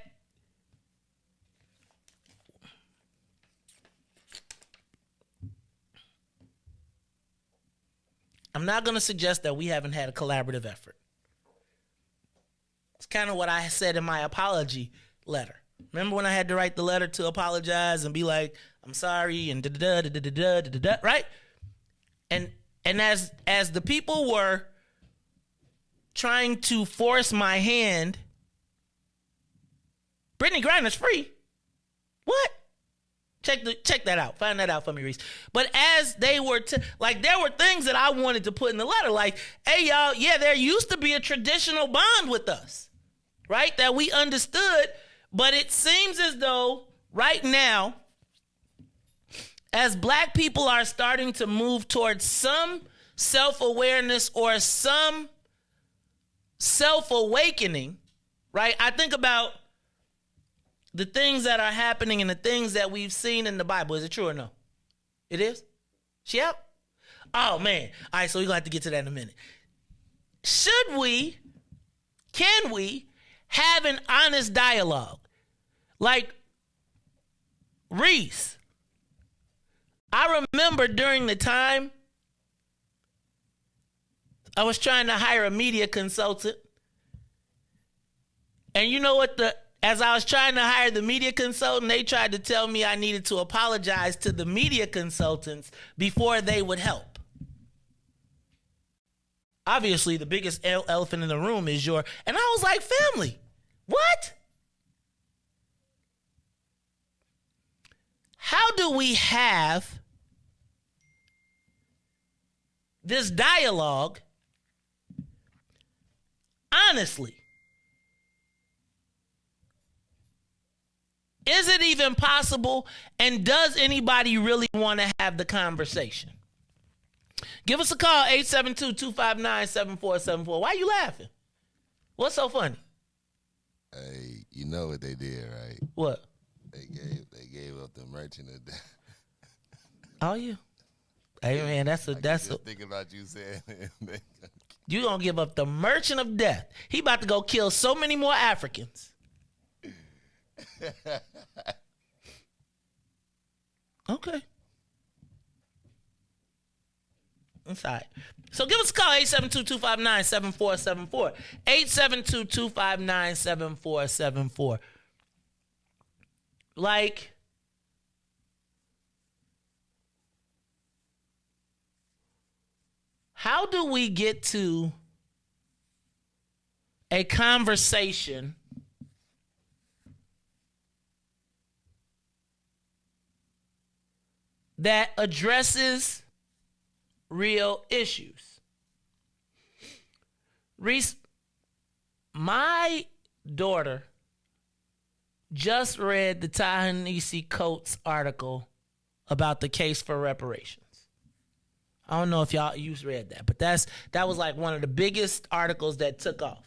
I'm not gonna suggest that we haven't had a collaborative effort. It's kind of what I said in my apology letter. Remember when I had to write the letter to apologize and be like, I'm sorry, and da-da-da, right? And as the people were trying to force my hand, Brittany Griner's free. What? Check that out. Find that out for me, Riis. But as they were, there were things that I wanted to put in the letter, like, hey, y'all, yeah, there used to be a traditional bond with us, right? That we understood, but it seems as though right now, as black people are starting to move towards some self-awareness or some self-awakening, right? I think about the things that are happening and the things that we've seen in the Bible. Is it true or no? It is? She out? Oh, man. All right, so we're going to have to get to that in a minute. Can we have an honest dialogue? Like, Riis, I remember during the time I was trying to hire a media consultant. And you know what, as I was trying to hire the media consultant, they tried to tell me I needed to apologize to the media consultants before they would help. Obviously, the biggest elephant in the room is and I was like, family, what? How do we have this dialogue honestly? Is it even possible? And does anybody really want to have the conversation? Give us a call, 872-259-7474. Why are you laughing? What's so funny? Hey, you know what they did, right? What? They gave up the merchant of death. Oh, yeah. Hey, man, that's thinking about you saying you gonna give up the merchant of death. He about to go kill so many more Africans. Okay. That's all right. So give us a call, 872-259-7474. 872-259-7474. Like, how do we get to a conversation that addresses real issues? Riis, my daughter just read the Ta-Nehisi Coates article about the case for reparations. I don't know if you read that, but that was like one of the biggest articles that took off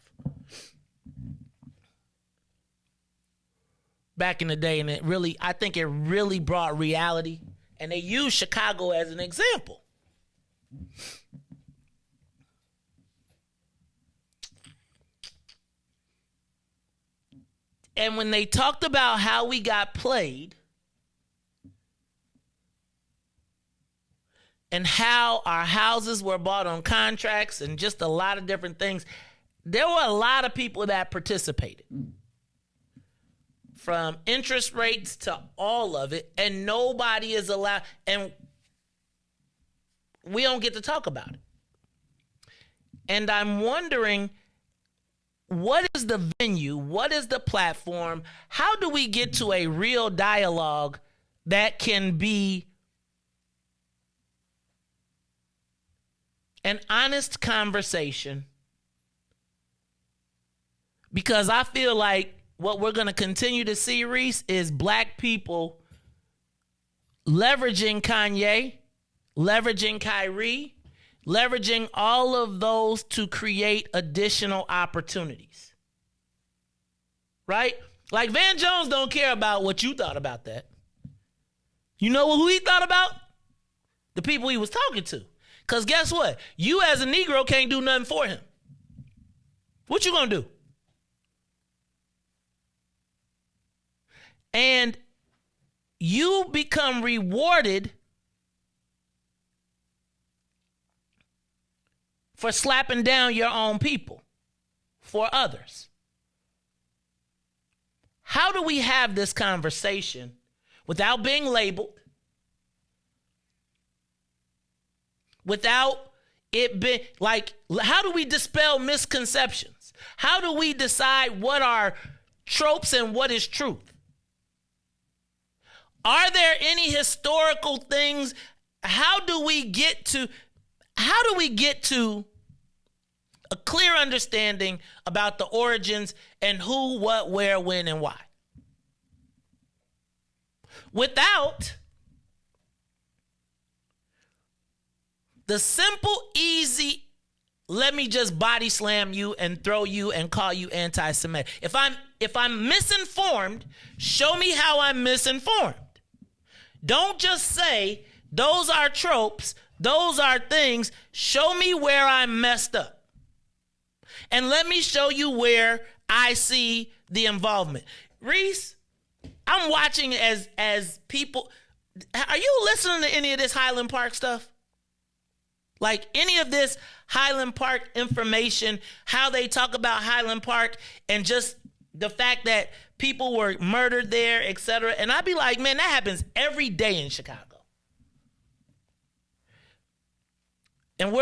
back in the day, and I think it really brought reality. And they use Chicago as an example. And when they talked about how we got played and how our houses were bought on contracts and just a lot of different things, there were a lot of people that participated. From interest rates to all of it, and nobody is allowed, and we don't get to talk about it. And I'm wondering, what is the venue? What is the platform? How do we get to a real dialogue that can be an honest conversation? Because I feel like what we're going to continue to see, Riis, is black people leveraging Kanye, leveraging Kyrie, leveraging all of those to create additional opportunities. Right? Like Van Jones don't care about what you thought about that. You know who he thought about? The people he was talking to. Because guess what? You as a Negro can't do nothing for him. What you going to do? And you become rewarded for slapping down your own people for others. How do we have this conversation without being labeled, without it being like, how do we dispel misconceptions? How do we decide what are tropes and what is truth? Are there any historical things? How do we get to a clear understanding about the origins and who, what, where, when, and why? Without the simple, easy, let me just body slam you and throw you and call you anti-Semitic. If I'm misinformed, show me how I'm misinformed. Don't just say, those are tropes, those are things. Show me where I'm messed up. And let me show you where I see the involvement. Riis, I'm watching as people, are you listening to any of this Highland Park stuff? Like any of this Highland Park information, how they talk about Highland Park and just the fact that people were murdered there, etc. And I'd be like, man, that happens every day in Chicago. And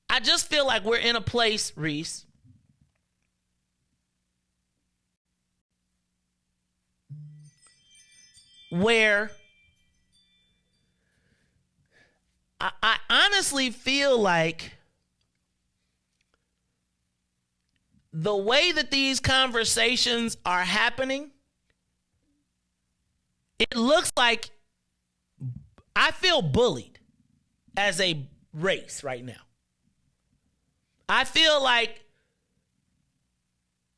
I just feel like we're in a place, Riis, where I honestly feel like the way that these conversations are happening, it looks like I feel bullied as a race right now. I feel like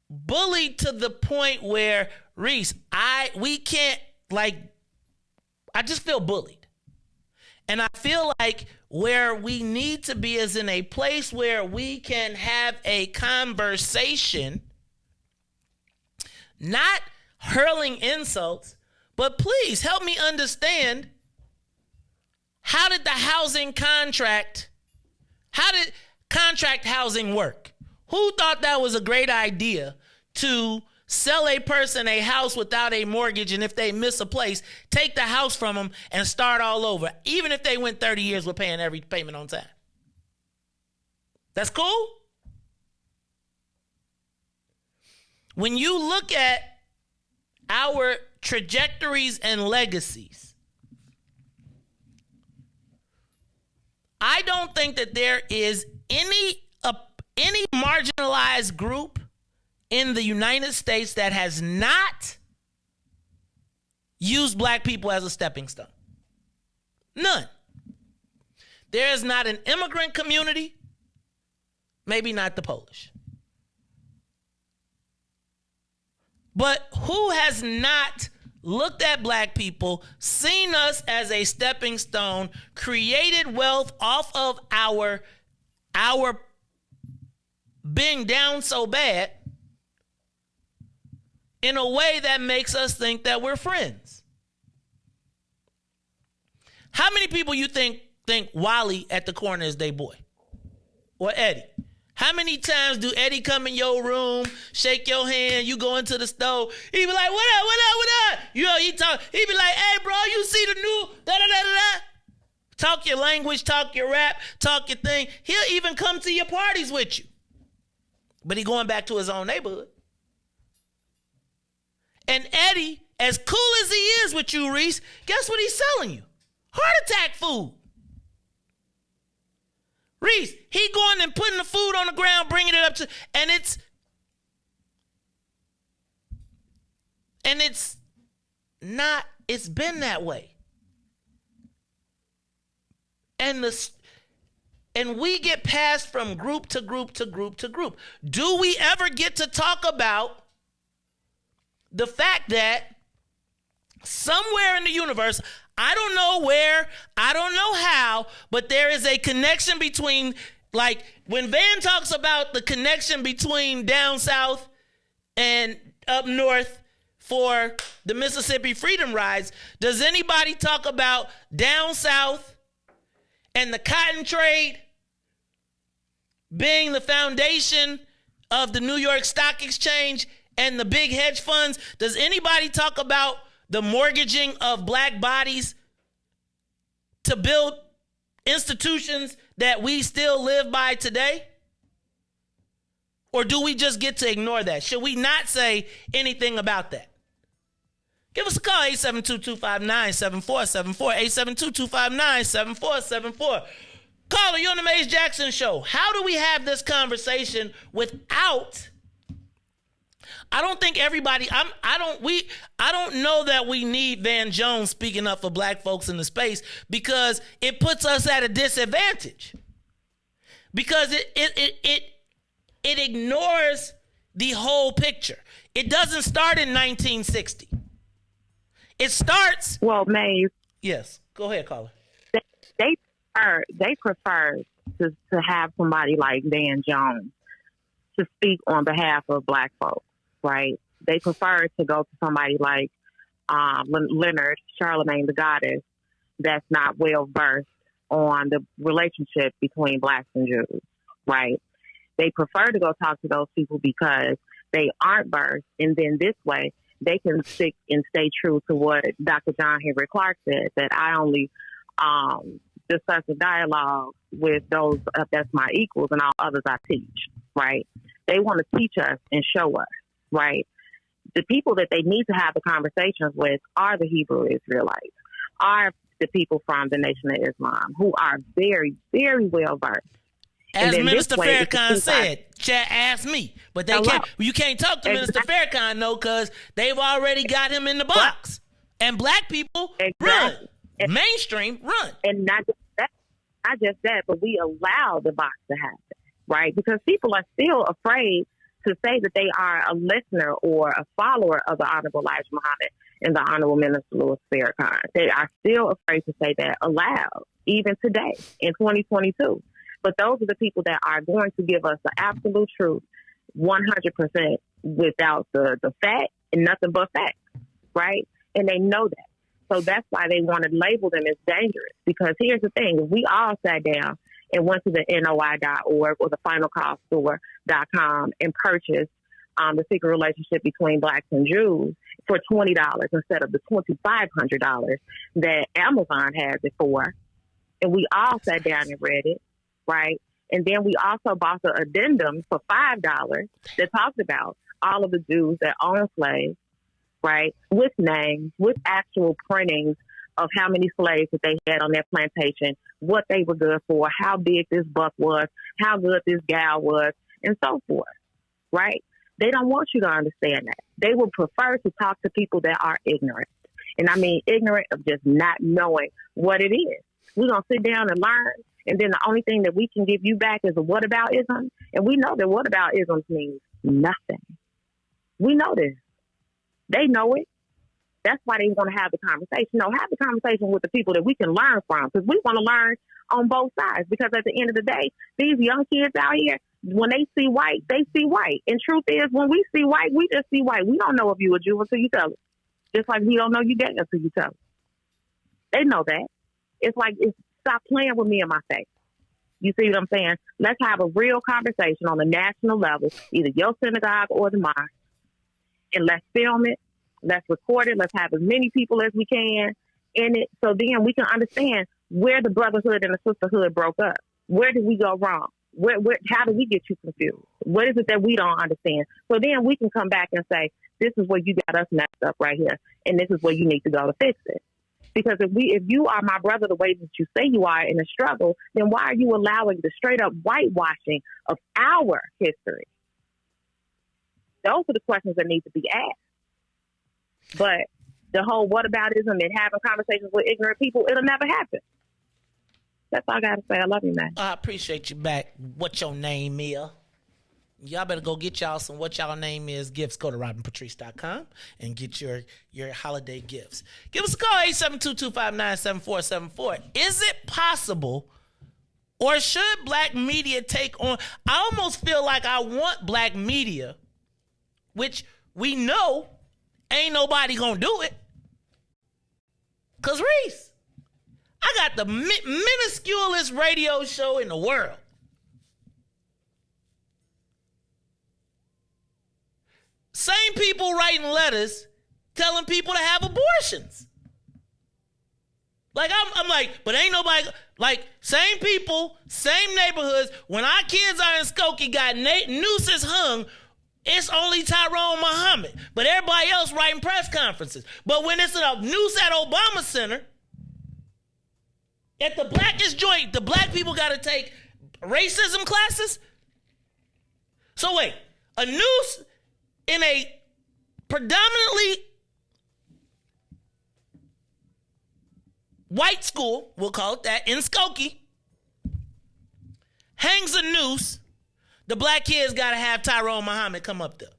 bullied to the point where, Riis, I just feel bullied. And I feel like where we need to be is in a place where we can have a conversation, not hurling insults, but please help me understand, how did contract housing work? Who thought that was a great idea to sell a person a house without a mortgage, and if they miss a place, take the house from them and start all over, even if they went 30 years with paying every payment on time? That's cool? When you look at our trajectories and legacies, I don't think that there is any marginalized group in the United States that has not used black people as a stepping stone. None. There is not an immigrant community, maybe not the Polish. But who has not looked at black people, seen us as a stepping stone, created wealth off of our being down so bad, in a way that makes us think that we're friends. How many people you think Wally at the corner is their boy? Or Eddie? How many times do Eddie come in your room, shake your hand, you go into the store, he be like, what up, what up, what up? You know, he be like, hey, bro, you see the new da-da-da-da-da? Talk your language, talk your rap, talk your thing. He'll even come to your parties with you. But he going back to his own neighborhood. And Eddie, as cool as he is with you, Riis, guess what he's selling you? Heart attack food. Riis, he going and putting the food on the ground, bringing it up to, and it's not, it's been that way. And we get passed from group to group to group to group. Do we ever get to talk about the fact that somewhere in the universe, I don't know where, I don't know how, but there is a connection between, like, when Van talks about the connection between down south and up north for the Mississippi Freedom Rides, does anybody talk about down south and the cotton trade being the foundation of the New York Stock Exchange and the big hedge funds? Does anybody talk about the mortgaging of black bodies to build institutions that we still live by today? Or do we just get to ignore that? Should we not say anything about that? Give us a call, 872-259-7474, 872-259-7474. Caller, you're on the Mays Jackson Show. How do we have this conversation without... I don't think everybody, I don't know that we need Van Jones speaking up for black folks in the space, because it puts us at a disadvantage. Because it ignores the whole picture. It doesn't start in 1960. It starts. Well, Mays. Yes, go ahead, caller. They prefer to have somebody like Van Jones to speak on behalf of black folks. Right? They prefer to go to somebody like Leonard, Charlemagne the Goddess, that's not well versed on the relationship between blacks and Jews. Right? They prefer to go talk to those people because they aren't versed, and then this way they can stick and stay true to what Dr. John Henry Clark said, that I only discuss a dialogue with those that's my equals, and all others I teach. Right? They want to teach us and show us. Right? The people that they need to have the conversations with are the Hebrew Israelites, are the people from the Nation of Islam, who are very, very well versed. As Minister Farrakhan said, chat asked me, but you can't talk to Minister Farrakhan, no, because they've already got him in the box. And black people run. Mainstream run. And not just that, but we allow the box to happen, right? Because people are still afraid to say that they are a listener or a follower of the Honorable Elijah Muhammad and the Honorable Minister Louis Farrakhan. They are still afraid to say that aloud, even today in 2022. But those are the people that are going to give us the absolute truth, 100% without the fact and nothing but facts, right? And they know that. So that's why they want to label them as dangerous. Because here's the thing, if we all sat down and went to the NOI.org or the finalcallstore.com and purchased the secret relationship between blacks and Jews for $20 instead of the $2,500 that Amazon has it for, and we all sat down and read it, right? And then we also bought the addendum for $5 that talked about all of the Jews that own slaves, right, with names, with actual printings of how many slaves that they had on their plantation, what they were good for, how big this buck was, how good this gal was, and so forth, right? They don't want you to understand that. They would prefer to talk to people that are ignorant. And I mean ignorant of just not knowing what it is. We're going to sit down and learn, and then the only thing that we can give you back is a whataboutism. And we know that whataboutism means nothing. We know this. They know it. That's why they want to have the conversation. No, have the conversation with the people that we can learn from, because we want to learn on both sides. Because at the end of the day, these young kids out here, when they see white, they see white. And truth is, when we see white, we just see white. We don't know if you a Jew until you tell us. Just like we don't know you gay until you tell us. They know that. It's like, stop playing with me in my face. You see what I'm saying? Let's have a real conversation on a national level, either your synagogue or the mosque, and let's film it. Let's record it. Let's have as many people as we can in it, so then we can understand where the brotherhood and the sisterhood broke up. Where did we go wrong? How did we get you confused? What is it that we don't understand? So then we can come back and say, this is where you got us messed up right here, and this is where you need to go to fix it. Because if you are my brother the way that you say you are in a struggle, then why are you allowing the straight up whitewashing of our history? Those are the questions that need to be asked. But the whole whataboutism and having conversations with ignorant people, it'll never happen. That's all I got to say. I love you, man. I appreciate you back. What your name is? Y'all better go get y'all some what y'all name is gifts. Go to robinpatrice.com and get your holiday gifts. Give us a call, 872-259-7474. Is it possible, or should black media take on? I almost feel like I want black media, which we know ain't nobody gonna do it. Because Riis, I got the minusculest radio show in the world. Same people writing letters telling people to have abortions. Like, I'm like, but ain't nobody, like, same people, same neighborhoods. When our kids are in Skokie, got nooses hung, it's only Tyrone Muhammad. But everybody else writing press conferences. But when it's a noose at Obama Center, at the blackest joint, the black people got to take racism classes? So wait, a noose in a predominantly white school, we'll call it that, in Skokie, hangs a noose. The black kids got to have Tyrone Muhammad come up there.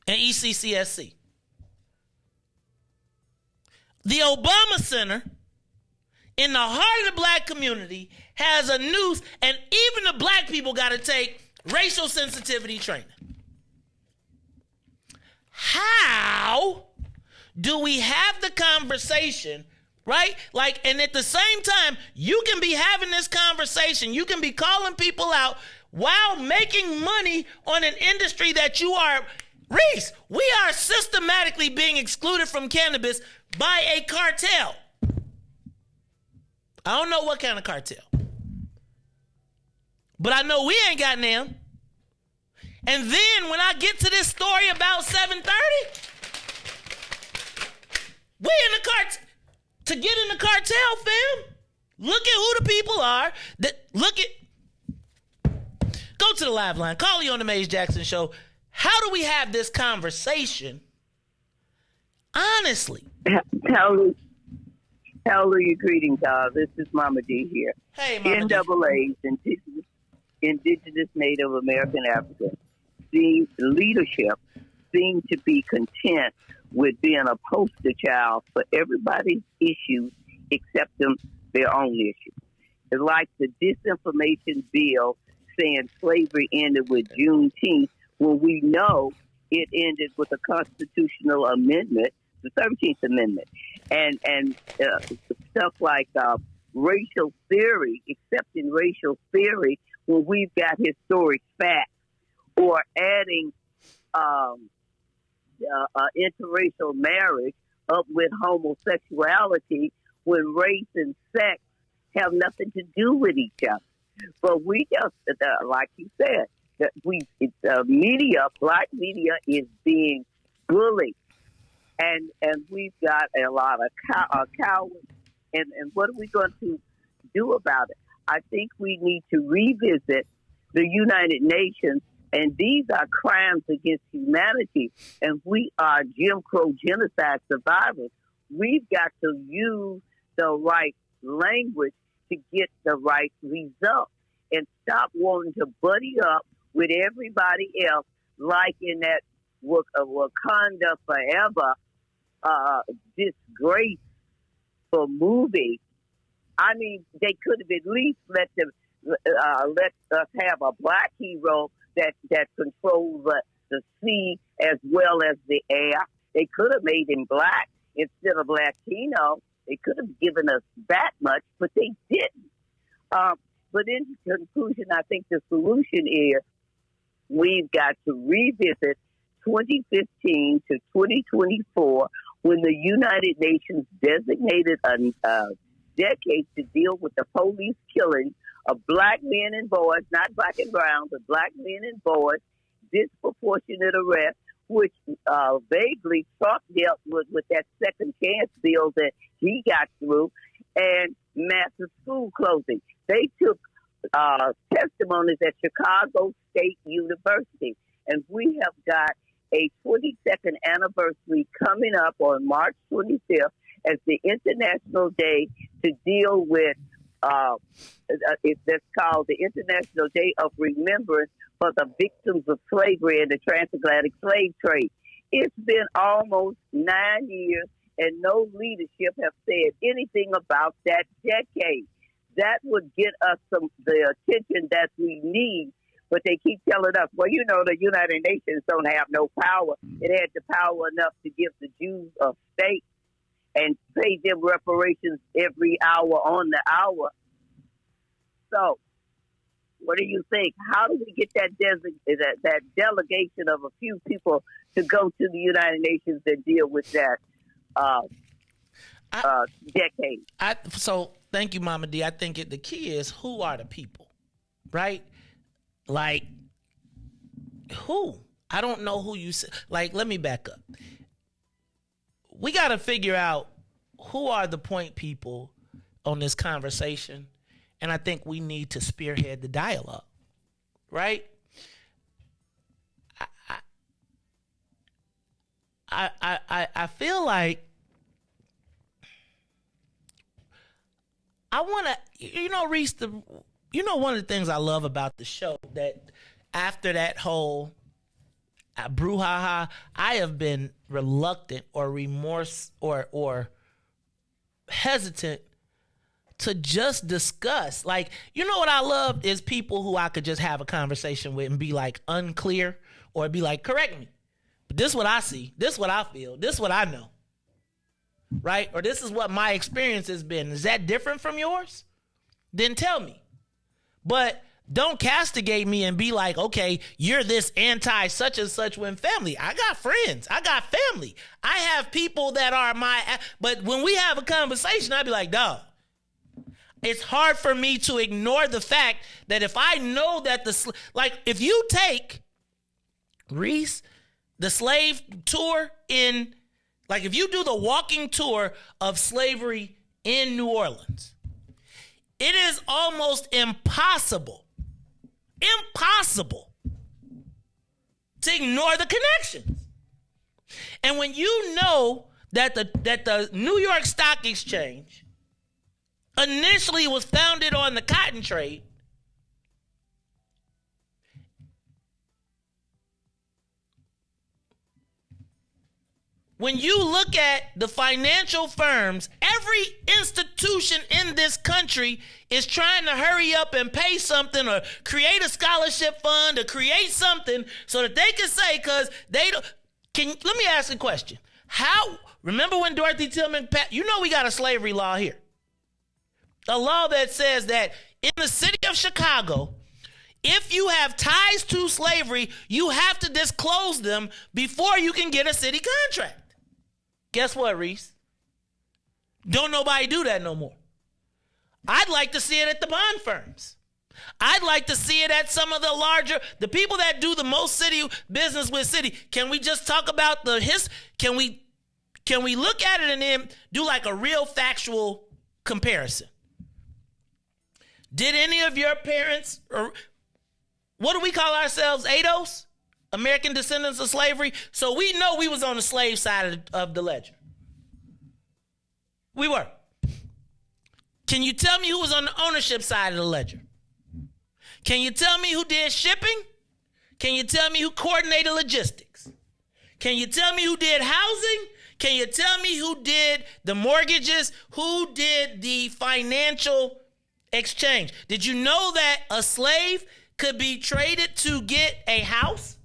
And ECCSC. The Obama Center, in the heart of the black community, has a noose, and even the black people got to take racial sensitivity training. How do we have the conversation, right? Like, and at the same time, you can be having this conversation, you can be calling people out while making money on an industry that you are, Riis, we are systematically being excluded from cannabis by a cartel. I don't know what kind of cartel, but I know we ain't got them. And then when I get to this story about 730, we in the cartel. To get in the cartel, fam, look at who the people are. Go to the live line. Call you on the Mays Jackson Show. How do we have this conversation? Honestly. Hallelujah, greetings, y'all. This is Mama D here. Hey, Mama D. NAA's, Indigenous Native American African leadership seem to be content with being a poster child for everybody's issues except their own issues. It's like the disinformation bill saying slavery ended with Juneteenth, when we know it ended with a constitutional amendment, the 13th Amendment, and stuff like racial theory, accepting racial theory when we've got historic facts, or adding interracial marriage up with homosexuality when race and sex have nothing to do with each other. But we just, like you said, that black media is being bullied, and we've got a lot of cowards. And what are we going to do about it? I think we need to revisit the United Nations, and these are crimes against humanity, and we are Jim Crow genocide survivors. We've got to use the right language to get the right result, and stop wanting to buddy up with everybody else, like in that Wakanda Forever disgraceful movie. I mean, they could have at least let let us have a black hero that controls the sea as well as the air. They could have made him black instead of Latino. They could have given us that much, but they didn't. But in conclusion, I think the solution is we've got to revisit 2015 to 2024 when the United Nations designated a decade to deal with the police killing of black men and boys, not black and brown, but black men and boys, disproportionate arrest, which vaguely Trump dealt with that second chance bill that he got through, and massive school closing. They took testimonies at Chicago State University, and we have got a 22nd anniversary coming up on March 25th as the International Day to deal with, that's called the International Day of Remembrance for the victims of slavery and the transatlantic slave trade. It's been almost 9 years, and no leadership have said anything about that decade. That would get us the attention that we need, but they keep telling us, well, the United Nations don't have no power. It had the power enough to give the Jews a state and pay them reparations every hour on the hour. So, what do you think? How do we get that delegation of a few people to go to the United Nations and deal with that decade? So, thank you, Mama D. I think the key is, who are the people, right? Like, who? I don't know who you say. Like, let me back up. We got to figure out who are the point people on this conversation, and I think we need to spearhead the dialogue, right? I feel like I want to, Riis, one of the things I love about the show, that after that whole brouhaha, I have been reluctant or remorse or hesitant to just discuss. Like, what I love is people who I could just have a conversation with and be like unclear, or be like, correct me, but this is what I see, this is what I feel, this is what I know, right? Or this is what my experience has been. Is that different from yours? Then tell me. But don't castigate me and be like, okay, you're this anti such and such when family. I got friends. I got family. I have people that are but when we have a conversation, I'd be like, dog, it's hard for me to ignore the fact that if I know that if you take Riis, the slave tour if you do the walking tour of slavery in New Orleans, it is almost impossible to ignore the connections. And when you know that the New York Stock Exchange initially was founded on the cotton trade, when you look at the financial firms, every institution in this country is trying to hurry up and pay something, or create a scholarship fund, or create something so that they can say, because they don't. Let me ask a question. Remember when Dorothy Tillman, we got a slavery law here. A law that says that in the city of Chicago, if you have ties to slavery, you have to disclose them before you can get a city contract. Guess what, Riis? Don't nobody do that no more. I'd like to see it at the bond firms. I'd like to see it at some of the people that do the most city business with city. Can we just talk about can we look at it and then do like a real factual comparison? Did any of your parents, or what do we call ourselves, ADOS? American descendants of slavery? So we know we was on the slave side of the ledger. We were. Can you tell me who was on the ownership side of the ledger? Can you tell me who did shipping? Can you tell me who coordinated logistics? Can you tell me who did housing? Can you tell me who did the mortgages? Who did the financial exchange. Did you know that a slave could be traded to get a house?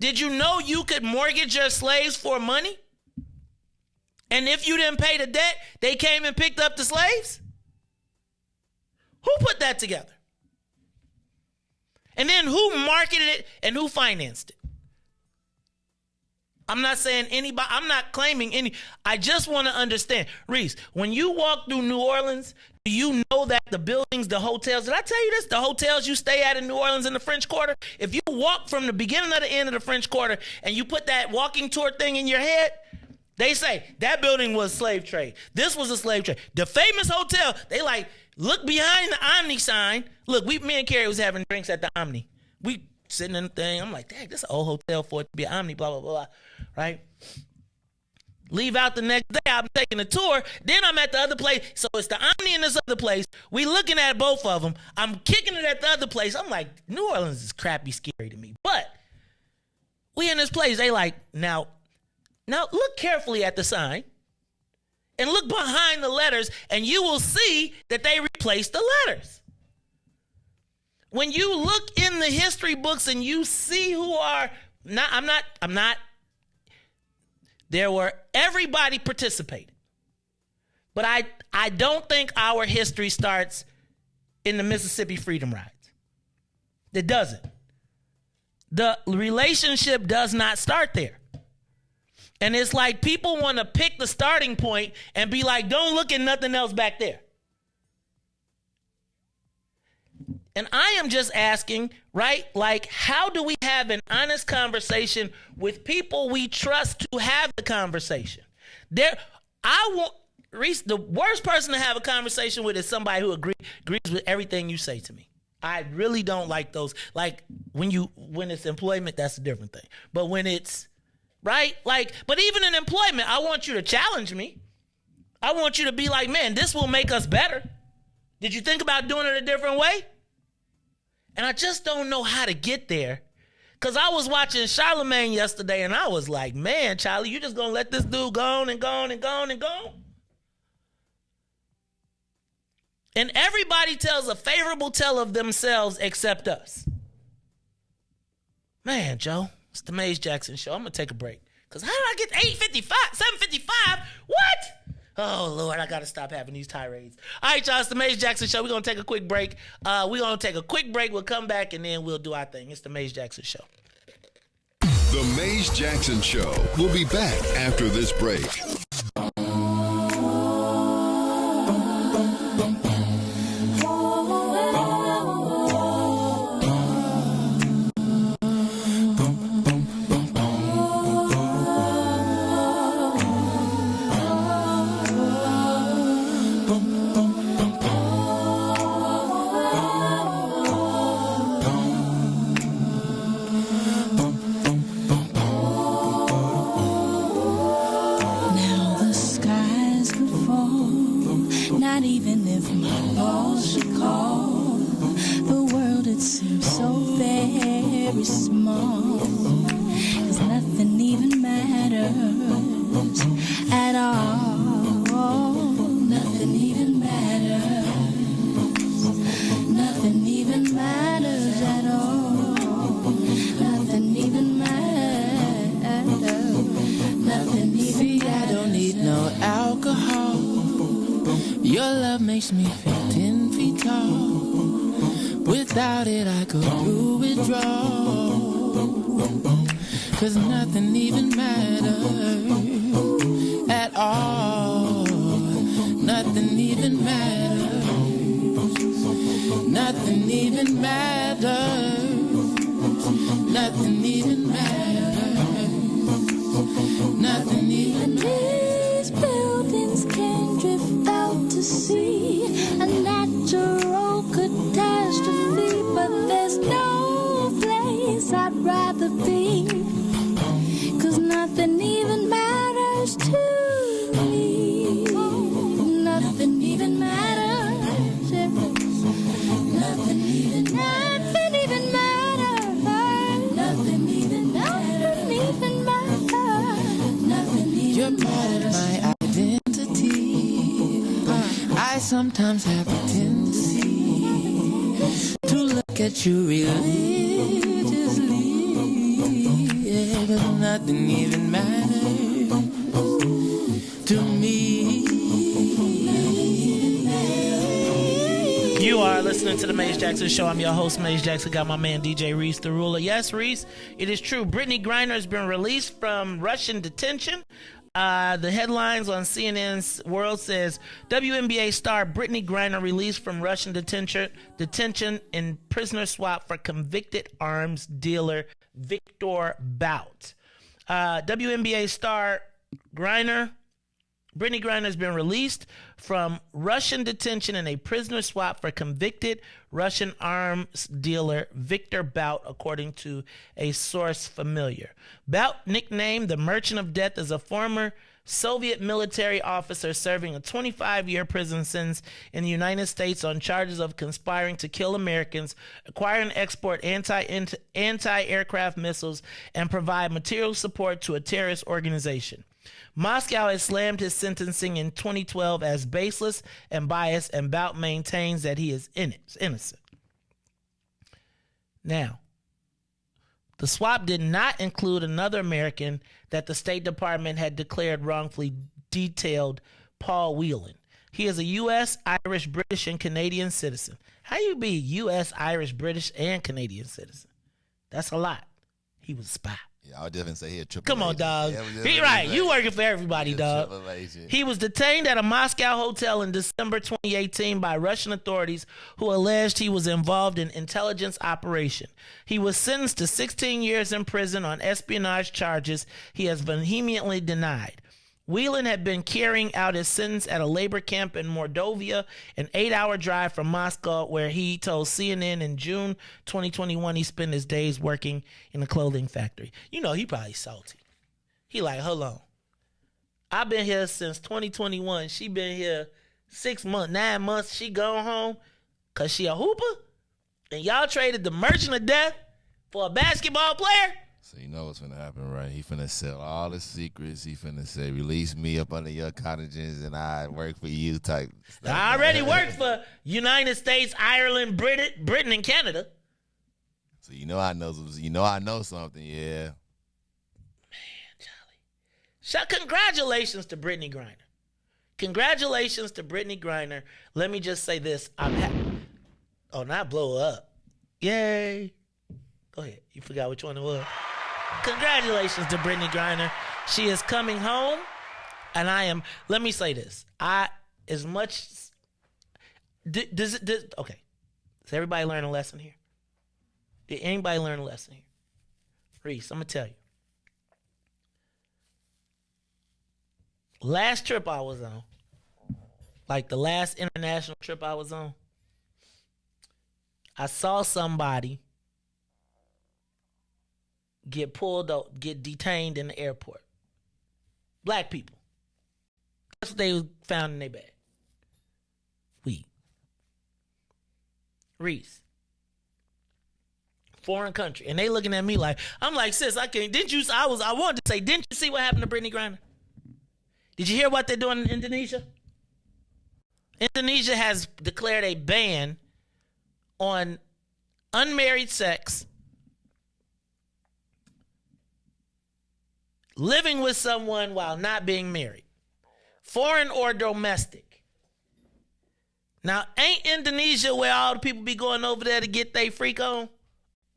Did you know you could mortgage your slaves for money? And if you didn't pay the debt, they came and picked up the slaves? Who put that together? And then who marketed it and who financed it? I'm not saying anybody, I'm not claiming any. I just want to understand. Riis, when you walk through New Orleans, do you know that the buildings, the hotels, did I tell you this? The hotels you stay at in New Orleans in the French Quarter, if you walk from the beginning to the end of the French Quarter and you put that walking tour thing in your head, they say that building was slave trade. This was a slave trade. The famous hotel, they like, look behind the Omni sign. Look, me and Carrie was having drinks at the Omni. We sitting in the thing. I'm like, dang, this is an old hotel for it to be an Omni, blah, blah, blah, right? Leave out the next day. I'm taking a tour. Then I'm at the other place. So it's the Omni in this other place. We looking at both of them. I'm kicking it at the other place. I'm like, New Orleans is crappy scary to me. But we in this place. They like, now look carefully at the sign and look behind the letters, and you will see that they replaced the letters. When you look in the history books and you see who are everybody participated. But I don't think our history starts in the Mississippi Freedom Rides. It doesn't. The relationship does not start there. And it's like people want to pick the starting point and be like, don't look at nothing else back there. And I am just asking, right? Like, how do we have an honest conversation with people we trust to have the conversation? Riis, the worst person to have a conversation with is somebody who agrees with everything you say to me. I really don't like those. Like, when it's employment, that's a different thing. But when it's, right? Like, but even in employment, I want you to challenge me. I want you to be like, man, this will make us better. Did you think about doing it a different way? And I just don't know how to get there. Because I was watching Charlemagne yesterday, and I was like, man, Charlie, you just going to let this dude go on and go on and go on and go on? And everybody tells a favorable tale of themselves except us. Man, Joe. It's the Mays Jackson Show. I'm going to take a break. Because how did I get 8:55, 7:55? What? Oh, Lord, I got to stop having these tirades. All right, y'all, it's the Mays Jackson Show. We're going to take a quick break. We'll come back, and then we'll do our thing. It's the Mays Jackson Show. The Mays Jackson Show. We'll be back after this break. Makes me feel 10 feet tall. Without it, I go through withdrawal. 'Cause nothing even matters at all. Nothing even matters. Nothing even matters. Nothing even matters. Nothing even matters. These buildings can drift out to sea, a natural catastrophe, but there's no place I'd rather be, 'cause nothing even matters to me. Nothing even matters. Nothing even matters. Nothing even matters. Nothing even matters. Nothing even matters. You're part of my identity. I sometimes have a tendency to look at you religiously. Yeah, 'cause nothing even matters to me. You are listening to the Maze Jackson Show. I'm your host, Maze Jackson. Got my man DJ Riis, the ruler. Yes, Riis, it is true. Brittany Griner has been released from Russian detention. The headlines on CNN's World says WNBA star Brittany Griner released from Russian detention in prisoner swap for convicted arms dealer Victor Bout. WNBA star Brittany Griner has been released from Russian detention in a prisoner swap for convicted Russian arms dealer Victor Bout, according to a source familiar. Bout, nicknamed the Merchant of Death, is a former Soviet military officer serving a 25-year prison sentence in the United States on charges of conspiring to kill Americans, acquire and export anti-aircraft missiles, and provide material support to a terrorist organization. Moscow has slammed his sentencing in 2012 as baseless and biased, and Bout maintains that he is innocent. Now, the swap did not include another American that the State Department had declared wrongfully detailed, Paul Whelan. He is a U.S., Irish, British, and Canadian citizen. How you be U.S., Irish, British, and Canadian citizen? That's a lot. He was a spy. Yeah, I would definitely say he a triple Come on, agent. dog. Yeah, He right. You working for everybody, dog. He was detained at a Moscow hotel in December 2018 by Russian authorities who alleged he was involved in intelligence operation. He was sentenced to 16 years in prison on espionage charges he has vehemently denied. Whelan had been carrying out his sentence at a labor camp in Mordovia, an 8-hour drive from Moscow, where he told CNN in June 2021 he spent his days working in a clothing factory. You know, he probably salty. He like, hold on. I've been here since 2021. She been here 6 months, 9 months. She gone home because she a hooper? And y'all traded the Merchant of Death for a basketball player? So you know what's finna happen, right? He finna sell all the secrets. He finna say, release me up under your cottages and I work for you type stuff. I already worked for United States, Ireland, Britain, and Canada. So you know I know something, yeah. Man, Charlie. Congratulations to Brittany Griner. Congratulations to Brittany Griner. Let me just say this. Not blow up. Yay. Go ahead. You forgot which one it was. Congratulations to Brittany Griner. She is coming home, and let me say this. Okay. Does everybody learn a lesson here? Did anybody learn a lesson here? Riis, I'm going to tell you. Last trip I was on, like the last international trip I was on, I saw somebody get detained in the airport. Black people. That's what they found in their bag. Weed. Riis. Foreign country. And they looking at me like, I'm like, sis, I can't. I wanted to say, didn't you see what happened to Brittany Griner? Did you hear what they're doing in Indonesia? Indonesia has declared a ban on unmarried sex, living with someone while not being married, foreign or domestic. Now, ain't Indonesia where all the people be going over there to get their freak on?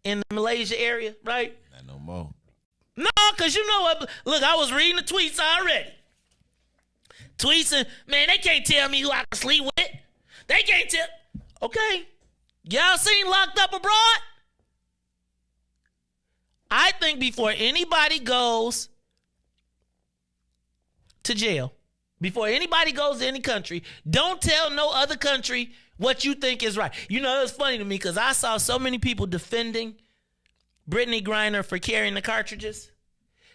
In the Malaysia area, right? Not no more. No, because you know what? Look, I was reading the tweets already. Tweets and, man, they can't tell me who I can sleep with. They can't tell. Okay. Y'all seen Locked Up Abroad? I think before anybody goes to jail, before anybody goes to any country, don't tell no other country what you think is right. You know, it's funny to me because I saw so many people defending Brittany Griner for carrying the cartridges.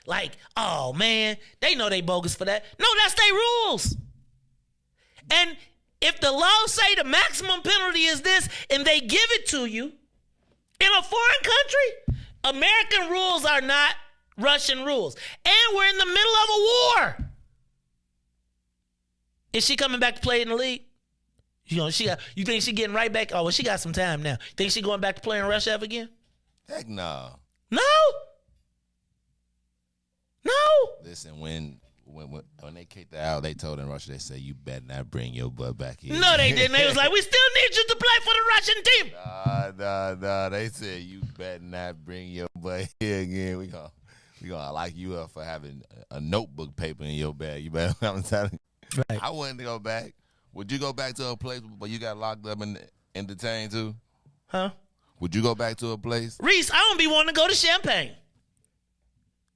Like, oh, man, they know they bogus for that. No, that's their rules. And if the law say the maximum penalty is this and they give it to you in a foreign country, American rules are not Russian rules. And we're in the middle of a war. Is she coming back to play in the league? You know, you think she getting right back? Oh, well, she got some time now. Think she going back to playing Russia again? Heck no. No. Listen, when they kicked her out, they told in Russia, they said, you better not bring your butt back here. No, they didn't. They was like, we still need you to play for the Russian team. Nah. They said, you better not bring your butt here again. We gonna lock you up for having a notebook paper in your bag. You better, I'm telling you. Right. I wouldn't go back. Would you go back to a place where you got locked up and detained too? Huh? Would you go back to a place? Reese, I don't be wanting to go to Champaign.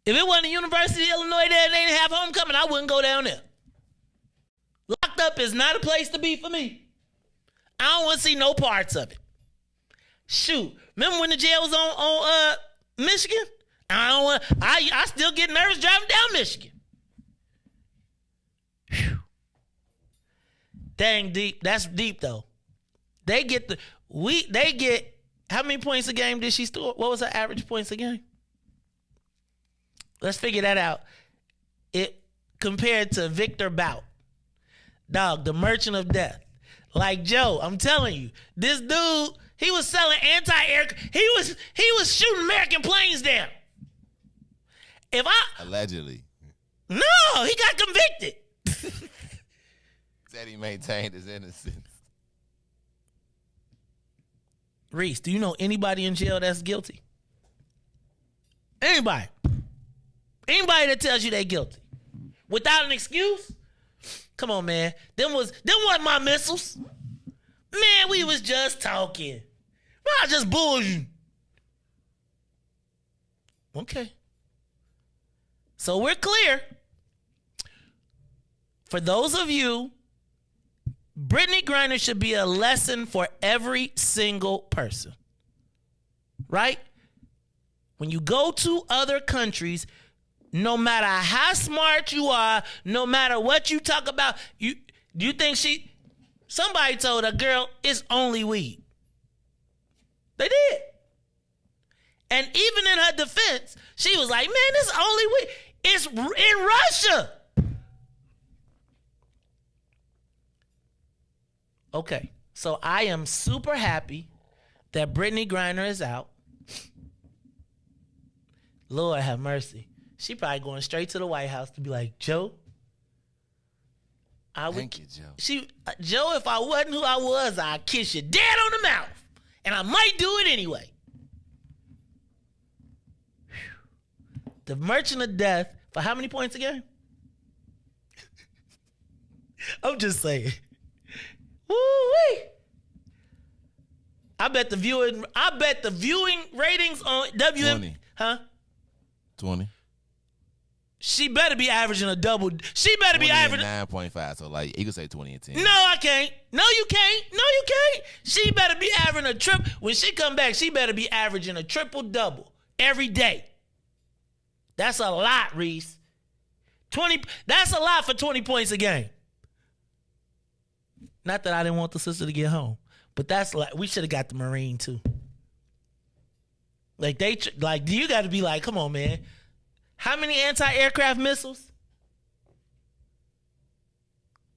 If it wasn't the University of Illinois there and they didn't have homecoming, I wouldn't go down there. Locked up is not a place to be for me. I don't want to see no parts of it. Shoot, remember when the jail was on Michigan? I still get nervous driving down Michigan. Whew. Dang deep. That's deep though. They get how many points a game did she score? What was her average points a game? Let's figure that out. It compared to Victor Bout. Dog, the merchant of death. Like Joe, I'm telling you, this dude, he was selling anti-air. He was shooting American planes down. Allegedly. No, he got convicted. Said he maintained his innocence. Reese, do you know anybody in jail that's guilty? Anybody that tells you they guilty without an excuse? Come on, man. Them wasn't my missiles. Man, we was just talking. I just bullshit. Okay. So we're clear. For those of you, Brittany Griner should be a lesson for every single person. Right? When you go to other countries, no matter how smart you are, no matter what you talk about, do you think somebody told a girl it's only weed. They did. And even in her defense, she was like, man, it's only weed. It's in Russia. Okay, so I am super happy that Brittany Griner is out. Lord have mercy. She probably going straight to the White House to be like, Joe. Thank you, Joe. Joe, if I wasn't who I was, I'd kiss you dead on the mouth. And I might do it anyway. Whew. The Merchant of Death, for how many points a game? I'm just saying. Woo-wee. I bet the viewing ratings on WM. 20. Huh? 20. She better be averaging a double. She better be averaging 9.5. So like you could say 20 and 10. No, I can't. No, you can't. No, you can't. She better be averaging a triple. When she come back, she better be averaging a triple double every day. That's a lot, Reese. 20. That's a lot for 20 points a game. Not that I didn't want the sister to get home, but that's like we should have got the Marine too. Like you got to be like, come on, man. How many anti-aircraft missiles?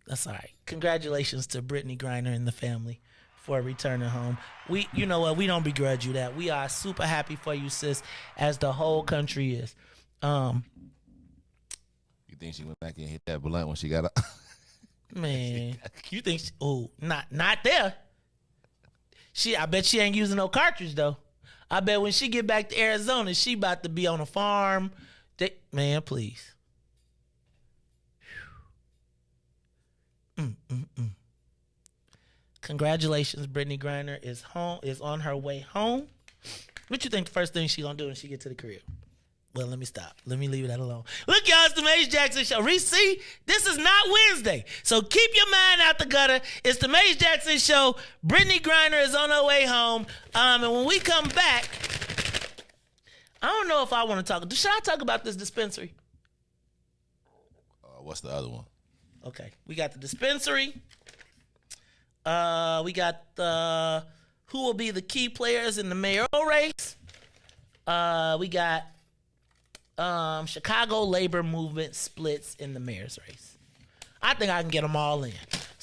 That's all right. Congratulations to Brittany Griner and the family for returning home. You know what? We don't begrudge you that. We are super happy for you, sis, as the whole country is. You think she went back and hit that blunt when she got up? Man, you think? Not there. I bet she ain't using no cartridge though. I bet when she get back to Arizona, she about to be on a farm. Man, please. Congratulations, Brittany Griner is on her way home. What you think the first thing she gonna do when she get to the crib? Well, let me stop. Let me leave that alone. Look, y'all, it's the Maze Jackson Show. Reese, see, this is not Wednesday. So keep your mind out the gutter. It's the Maze Jackson Show. Brittany Griner is on her way home. And when we come back, I don't know if I want to talk. Should I talk about this dispensary? What's the other one? Okay. We got the dispensary. We got who will be the key players in the mayoral race. We got Chicago labor movement splits in the mayor's race. I think I can get them all in.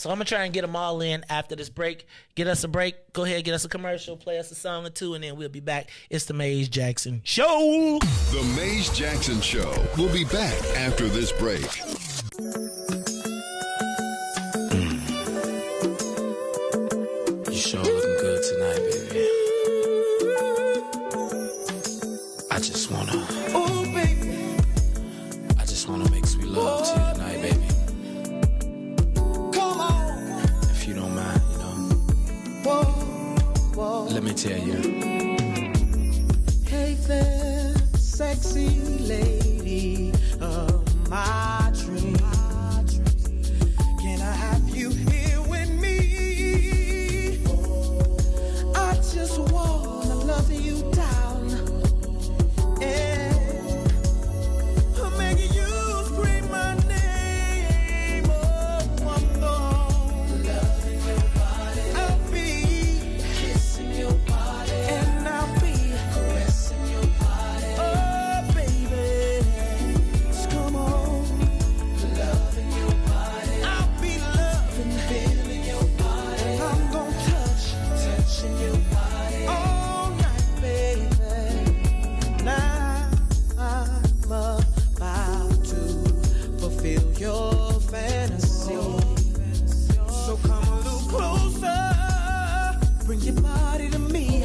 So I'm going to try and get them all in after this break. Get us a break. Go ahead, get us a commercial, play us a song or two, and then we'll be back. It's the Mays Jackson Show. The Mays Jackson Show. We'll be back after this break. You sure looking good tonight, baby. I just wanna, oh baby, I just wanna make sweet love to you tonight, baby. Come on, if you don't mind, you know. Whoa. Let me tell you. Hey there, sexy lady of my dreams. Can I have you here with me? I just wanna love you down. Yeah. I'm making you scream my name. Oh, I'm gone. Loving your body. I'll be kissing your body. And I'll be caressing your body. Oh, baby. Just come on. Loving your body. I'll be loving, feeling your body. And I'm gonna touching your body all night, baby. Now I'm about to fulfill your fantasy. So come a little closer, bring your body to me.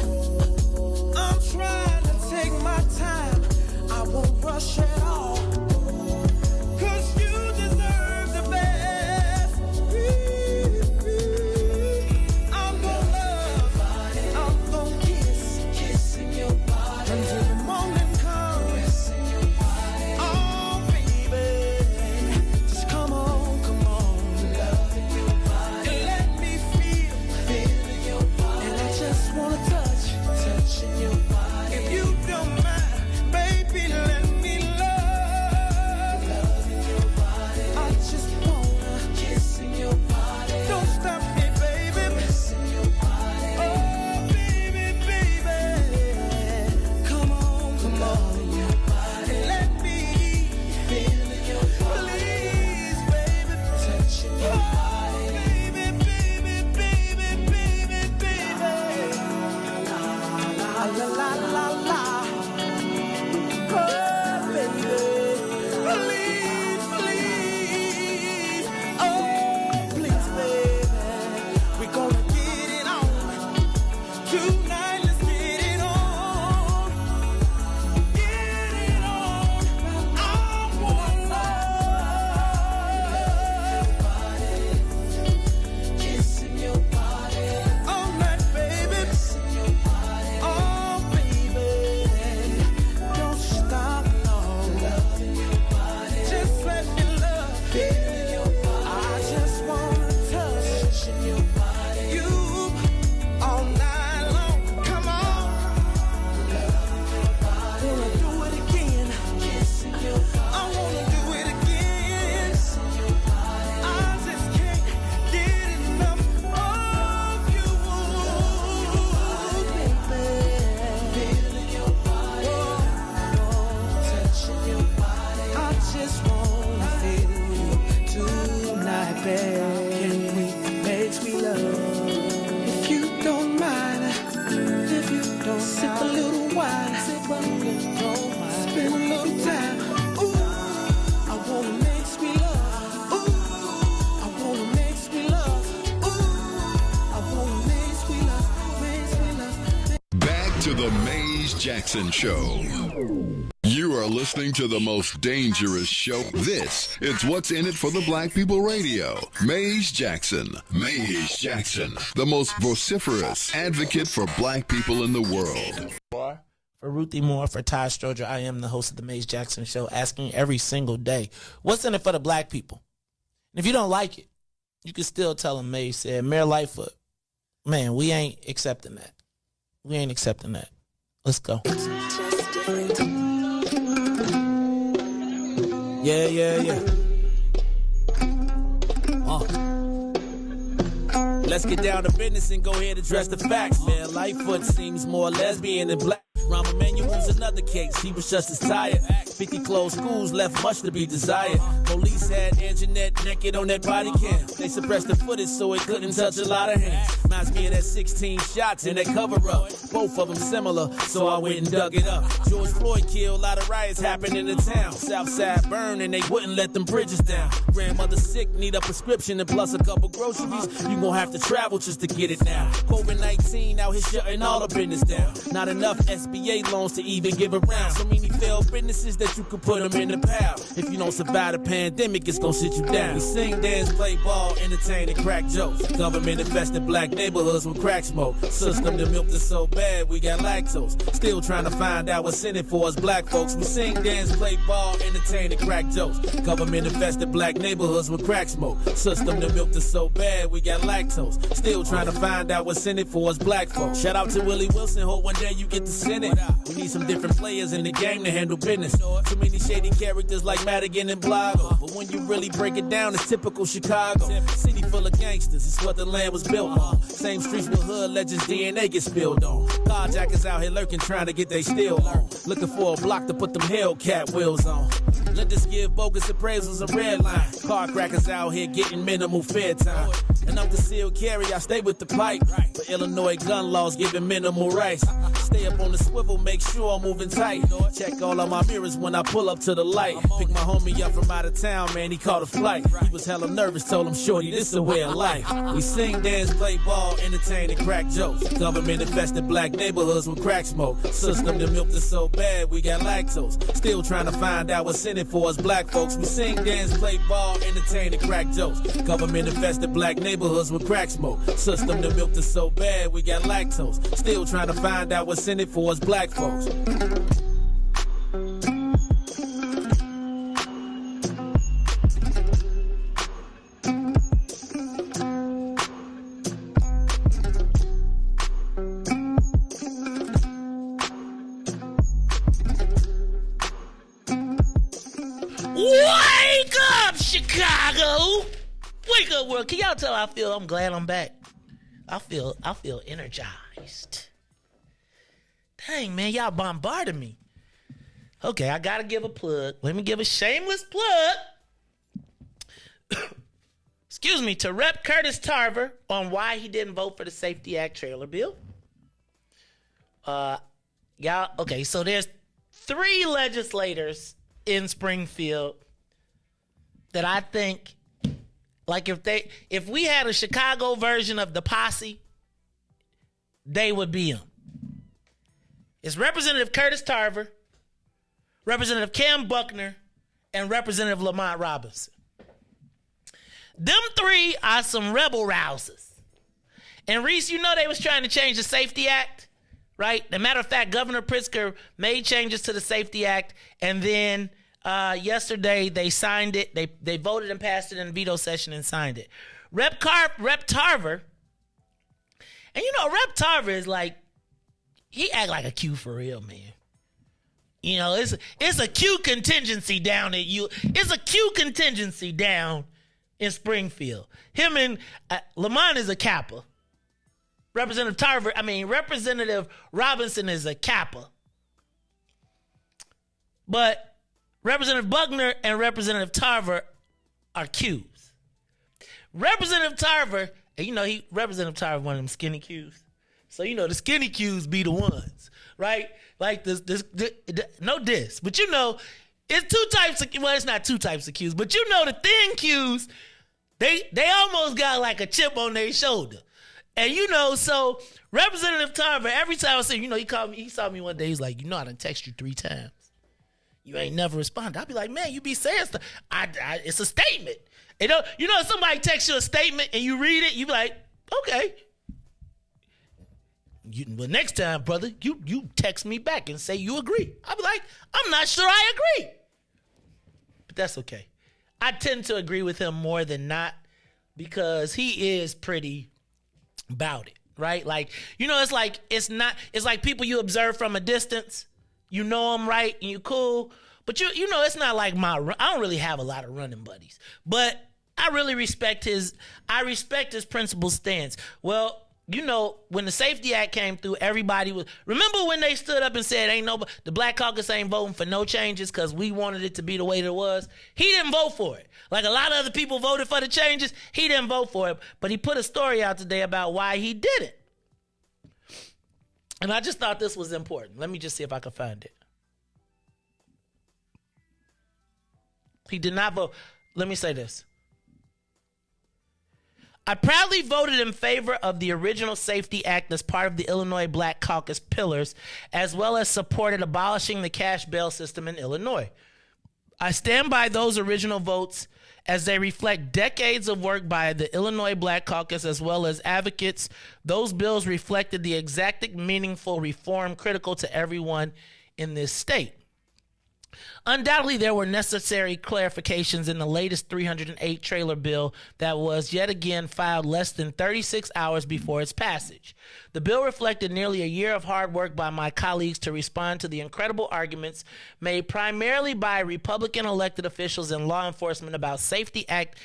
I'm trying to take my time, I won't rush at all. 'Cause you deserve the best. I'm gonna love, I'm gonna kissing your body until the morning comes. Oh, baby, just come on. Loving your body, and let me feeling your body, and I just wanna touching your body. If you don't mind, baby, let me love. Loving your body, I just wanna kissing your body. Don't stop me, baby. Kissing your body. Oh, baby, come on. And let me feeling your body. Please, baby, touching your body. Baby. La la la la. Oh, baby. Please. Oh, please, baby. We gonna get it on tonight. Let's get it on. Get it on. I wanna love. Kissing your body all night, baby. Kissing your body. Oh, baby. Don't stop, no. Loving your body. Just let me love. Feeling your body. I just wanna touching your body. You all night long. Come on. Loving your body. Wanna do it again. Kissing your body. I wanna do it again. Kissing your body. I just can't get enough of you, baby. Feeling your body. Touching your body. I just wanna feel you tonight, babe. Can we make sweet love? If you don't mind, sip a little wine, spend a little time. Ooh, I wanna make sweet love. Ooh, I wanna make sweet love. Ooh, I wanna make sweet love. Back to the Mays Jackson Show. You are listening to the most dangerous show. This is What's in It for the Black People Radio. Mays Jackson, the most vociferous advocate for black people in the world. For Ruthie Moore, for Ty Stroger, I am the host of the Mays Jackson Show, asking every single day, what's in it for the black people? And if you don't like it, you can still tell them Mays said, Mayor Lightfoot, man, we ain't accepting that. We ain't accepting that. Let's go. Yeah. Let's get down to business and go ahead and address the facts. Mayor Lightfoot seems more lesbian than black. Rahm Emanuel's was another case, he was just as tired. 50 closed schools left much to be desired. Police had Anjanette naked on that body cam. They suppressed the footage so it couldn't touch a lot of hands. Reminds me of that 16 shots and that cover-up. Both of them similar, so I went and dug it up. George Floyd killed, a lot of riots happened in the town. Southside burned and they wouldn't let them bridges down. Grandmother sick, need a prescription and plus a couple groceries. You gon' have to travel just to get it now. COVID-19 out here shutting all the business down. Not enough SBA loans to even give around. So many failed businesses that you could put them in the pile. If you don't survive the pandemic, it's gon' sit you down. We sing, dance, play ball, entertain, and crack jokes. Government infested black neighborhoods with crack smoke. System that milked us so bad, we got lactose. Still trying to find out what's in it for us black folks. We sing, dance, play ball, entertain, and crack jokes. Government infested black neighborhoods with crack smoke. System that milked us so bad, we got lactose. Still trying to find out what's in it for us black folks. Shout out to Willie Wilson, hope one day you get to send it. We need some different players in the game to handle business. Too many shady characters like Madigan and Blago. But when you really break it down, it's typical Chicago. City full of gangsters, it's what the land was built on. Same streets with hood legends, DNA get spilled on. Carjackers out here lurking, trying to get they steal on. Looking for a block to put them Hellcat wheels on. Let us give bogus appraisals a red line. Car crackers out here getting minimal fair time. And I'm concealed carry, I stay with the pipe. But Illinois gun laws giving minimal rights. Stay up on the swivel, make sure I'm moving tight. Check all of my mirrors when I pull up to the light. Pick my homie up from out of town, man, he caught a flight. He was hella nervous, told him, shorty, this a way of life. We sing, dance, play ball, entertain, and crack jokes. Government infested black neighborhoods with crack smoke. System that milked us so bad, we got lactose. Still trying to find out what's in it for us black folks. We sing, dance, play ball, entertain, and crack jokes. Government infested black neighborhoods with crack smoke. System that milked us so bad, we got lactose. Still trying to find out what's in it for us black folks. Wake up, Chicago! Wake up, world! Can y'all tell how I feel? I'm glad I'm back. I feel energized. Dang, man, y'all bombarded me. Okay, I gotta give a plug. Let me give a shameless plug. Excuse me, to Rep. Curtis Tarver on why he didn't vote for the Safety Act trailer bill. Y'all, okay, so there's 3 legislators in Springfield that I think, like if we had a Chicago version of the posse, they would be them. It's Representative Curtis Tarver, Representative Cam Buckner, and Representative Lamont Robinson. Them 3 are some rebel rousers. And Riis, you know they was trying to change the Safety Act, right? As a matter of fact, Governor Pritzker made changes to the Safety Act, and then yesterday they signed it. They voted and passed it in veto session and signed it. Rep. Tarver, and you know Rep. Tarver is like, he act like a Q for real, man. You know, it's a Q contingency down at you. It's a Q contingency down in Springfield. Him and Lamont is a Kappa. Representative Robinson is a Kappa. But Representative Buckner and Representative Tarver are Qs. Representative Tarver, and you know Representative Tarver one of them skinny Qs. So you know the skinny Qs be the ones, right? Like this no diss, but you know it's 2 types of, well, it's not 2 types of Qs, but you know the thin Qs, they almost got like a chip on their shoulder. And you know, so Representative Tarver, every time I say, you know, he saw me one day, he's like, you know, I done text you 3 times. You ain't never responded. I'll be like, man, you be saying stuff. It's a statement. You know, if somebody texts you a statement and you read it, you be like, okay. But next time, brother, you text me back and say you agree. I'll be like, I'm not sure I agree. But that's okay. I tend to agree with him more than not because he is pretty about it, right? Like, you know, it's like people you observe from a distance. You know them, right? And you cool. But you know, it's not like I don't really have a lot of running buddies. But I really respect his principled stance. Well, you know, when the Safety Act came through, everybody was. Remember when they stood up and said, "Ain't nobody, the Black Caucus ain't voting for no changes because we wanted it to be the way that it was." He didn't vote for it. Like a lot of other people voted for the changes, he didn't vote for it. But he put a story out today about why he did it. And I just thought this was important. Let me just see if I can find it. He did not vote. Let me say this. I proudly voted in favor of the original Safety Act as part of the Illinois Black Caucus pillars, as well as supported abolishing the cash bail system in Illinois. I stand by those original votes as they reflect decades of work by the Illinois Black Caucus as well as advocates. Those bills reflected the exact meaningful reform critical to everyone in this state. Undoubtedly, there were necessary clarifications in the latest 308 trailer bill that was yet again filed less than 36 hours before its passage. The bill reflected nearly a year of hard work by my colleagues to respond to the incredible arguments made primarily by Republican elected officials and law enforcement about Safety Act.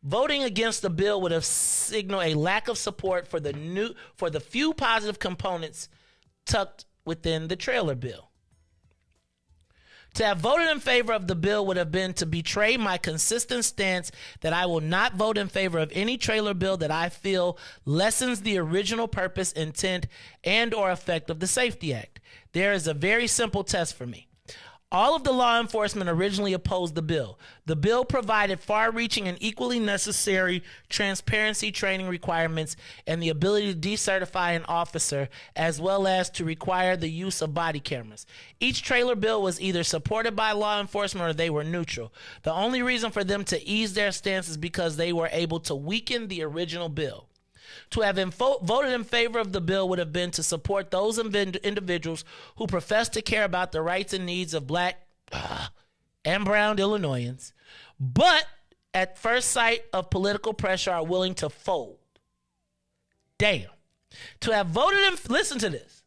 Voting against the bill would have signaled a lack of support for the few positive components tucked within the trailer bill. To have voted in favor of the bill would have been to betray my consistent stance that I will not vote in favor of any trailer bill that I feel lessens the original purpose, intent, and or effect of the Safety Act. There is a very simple test for me. All of the law enforcement originally opposed the bill. The bill provided far-reaching and equally necessary transparency training requirements and the ability to decertify an officer, as well as to require the use of body cameras. Each trailer bill was either supported by law enforcement or they were neutral. The only reason for them to ease their stance is because they were able to weaken the original bill. To have voted in favor of the bill would have been to support those individuals who profess to care about the rights and needs of Black and brown Illinoisans, but at first sight of political pressure are willing to fold. Damn. To have voted in, listen to this.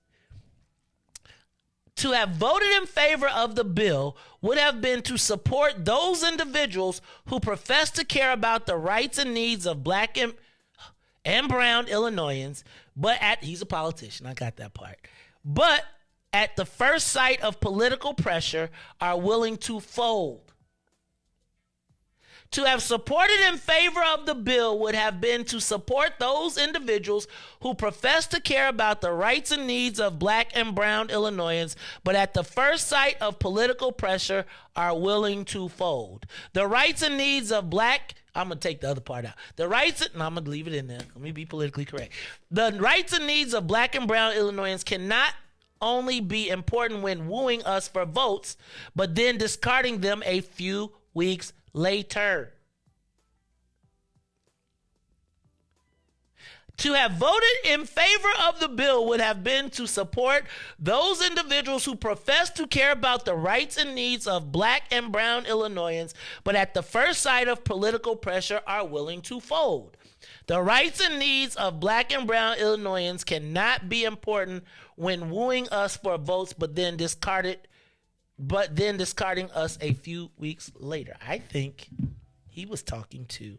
To have voted in favor of the bill would have been to support those individuals who profess to care about the rights and needs of Black and brown Illinoisans, but he's a politician, I got that part, but at the first sight of political pressure are willing to fold. To have supported in favor of the bill would have been to support those individuals who profess to care about the rights and needs of Black and brown Illinoisans, but at the first sight of political pressure are willing to fold. The rights and needs of Black, I'm going to take the other part out. I'm going to leave it in there. Let me be politically correct. The rights and needs of Black and brown Illinoisans cannot only be important when wooing us for votes, but then discarding them a few weeks later. To have voted in favor of the bill would have been to support those individuals who profess to care about the rights and needs of Black and brown Illinoisans, but at the first sight of political pressure are willing to fold. The rights and needs of Black and brown Illinoisans cannot be important when wooing us for votes, but then discarding us a few weeks later. I think he was talking to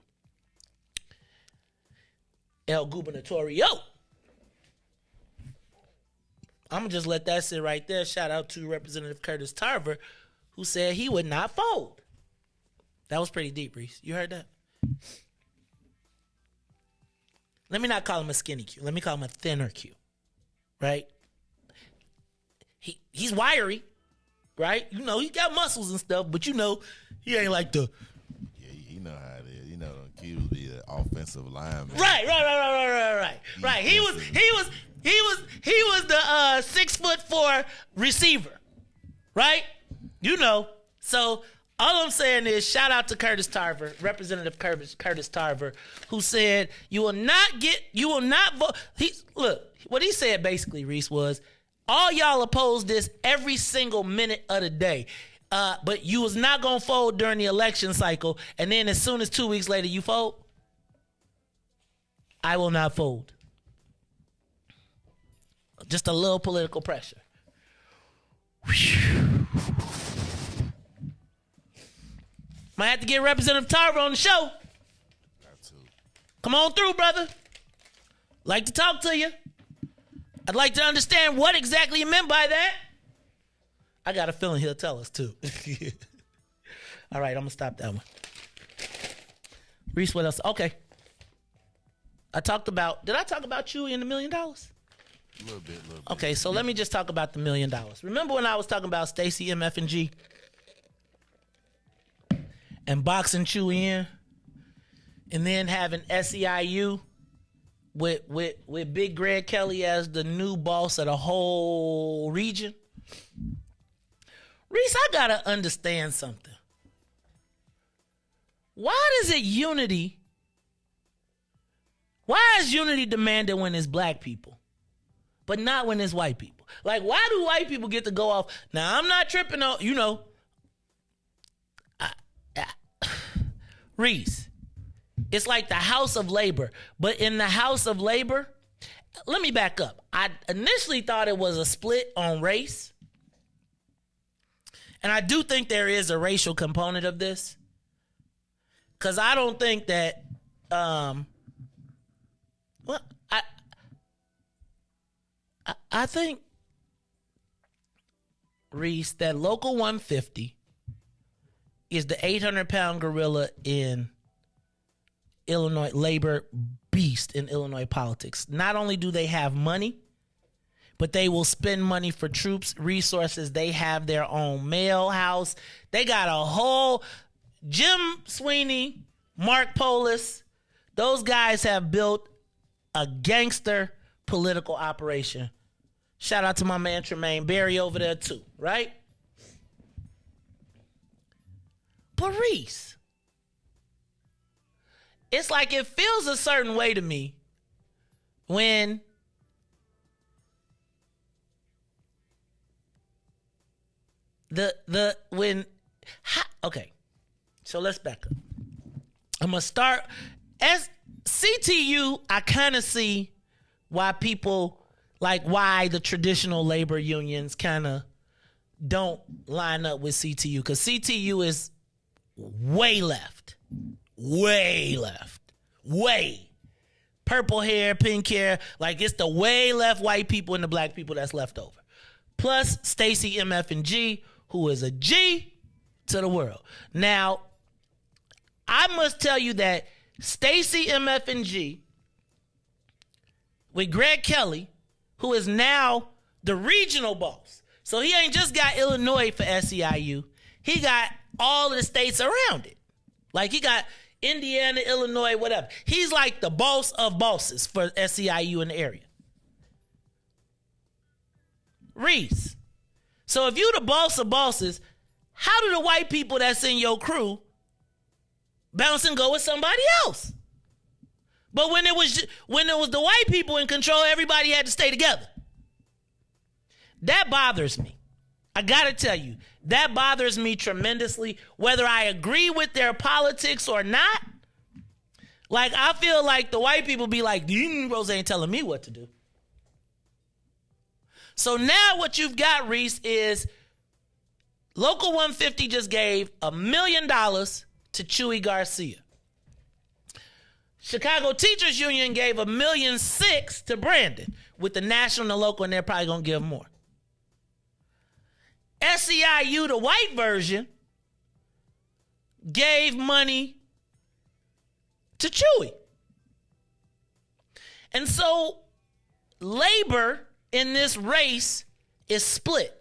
El Gubernatorio. I'm going to just let that sit right there. Shout out to Representative Curtis Tarver, who said he would not fold. That was pretty deep, Riis. You heard that? Let me not call him a skinny Q. Let me call him a thinner Q. Right? He's wiry. Right? You know, he got muscles and stuff, but you know, he ain't like the... Yeah, you know how it is. You know, the Q be the offensive lineman. Right. He was the 6'4" receiver. Right? You know. So all I'm saying is shout out to Curtis Tarver, Representative Curtis Tarver, who said you will not vote. Look, what he said basically, Riis, was all y'all oppose this every single minute of the day. But you was not going to fold during the election cycle, and then as soon as 2 weeks later you fold, I will not fold. Just a little political pressure. Whew. Might have to get Representative Tarver on the show. Come on through, brother. Like to talk to you. I'd like to understand what exactly you meant by that. I got a feeling he'll tell us too. All right, I'm gonna stop that one. Riis, what else? Okay. Did I talk about Chewy and the $1 million? A little bit. Okay, so let me just talk about the $1 million. Remember when I was talking about Stacey MF&G and boxing Chewy in, and then having SEIU with Big Greg Kelly as the new boss of the whole region? Riis, I gotta understand something. Why is unity demanded when it's black people, but not when it's white people? Like, why do white people get to go off? Now, I'm not tripping on, Riis, it's like the House of Labor, but in the House of Labor, let me back up. I initially thought it was a split on race, and I do think there is a racial component of this, because I don't think that, I think, Riis, that Local 150 is the 800-pound gorilla in Illinois, labor beast in Illinois politics. Not only do they have money, but they will spend money for troops, resources. They have their own mail house. They got a whole Jim Sweeney, Mark Polis. Those guys have built a gangster political operation. Shout out to my man Tremaine Barry over there too, right? But Riis, it's like it feels a certain way to me when okay, so let's back up. I'm gonna start as CTU. I kind of see why people, like, why the traditional labor unions kind of don't line up with CTU, because CTU is way left. Purple hair, pink hair, like it's the way left white people and the black people that's left over. Plus Stacey MF&G, who is a G to the world. Now, I must tell you that Stacey MF&G with Greg Kelly, who is now the regional boss. So he ain't just got Illinois for SEIU. He got all of the states around it. Like he got Indiana, Illinois, whatever. He's like the boss of bosses for SEIU in the area. Riis. So if you the boss of bosses, how do the white people that's in your crew bounce and go with somebody else? But when it was the white people in control, everybody had to stay together. That bothers me. I gotta tell you, that bothers me tremendously, whether I agree with their politics or not. Like, I feel like the white people be like, the Negroes ain't telling me what to do. So now what you've got, Riis, is Local 150 just gave $1 million to Chewy Garcia. Chicago Teachers Union gave $1.6 million to Brandon, with the national and the local, and they're probably gonna give more. SEIU, the white version, gave money to Chewy. And so labor in this race is split.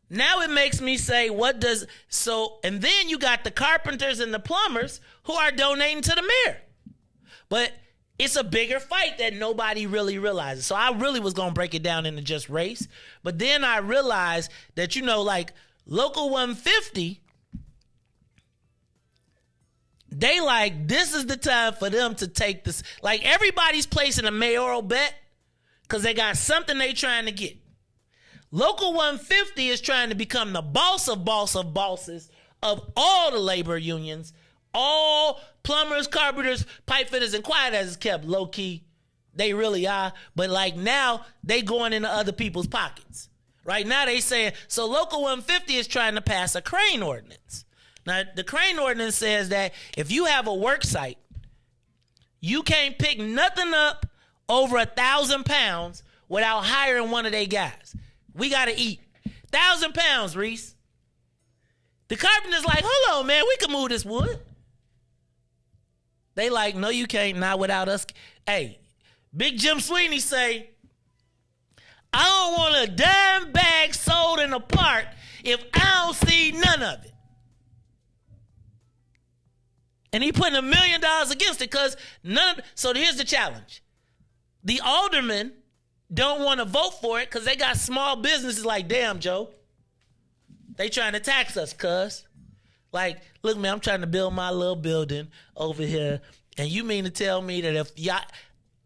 Now it makes me say, and then you got the carpenters and the plumbers who are donating to the mayor. But it's a bigger fight that nobody really realizes. So I really was going to break it down into just race. But then I realized that, like Local 150, they like, this is the time for them to take this. Like, everybody's placing a mayoral bet because they got something they trying to get. Local 150 is trying to become the boss of bosses of all the labor unions, all plumbers, carpenters, pipe fitters, and quiet as it's kept, low key. They really are. But like now, they going into other people's pockets. Right now they saying, so Local 150 is trying to pass a crane ordinance. Now, the crane ordinance says that if you have a work site, You can't pick nothing up over 1,000 pounds without hiring one of their guys. We got to eat. 1,000 pounds, Riis. The carpenter's like, hold on, man, we can move this wood. They like, no, you can't, not without us. Hey, Big Jim Sweeney say, I don't want a dime bag sold in a park if I don't see none of it. And he putting $1 million against it because none. So here's the challenge. The aldermen don't want to vote for it because they got small businesses like, damn, Joe. They trying to tax us, cuz. Like, look, man, I'm trying to build my little building over here. And you mean to tell me that if y'all,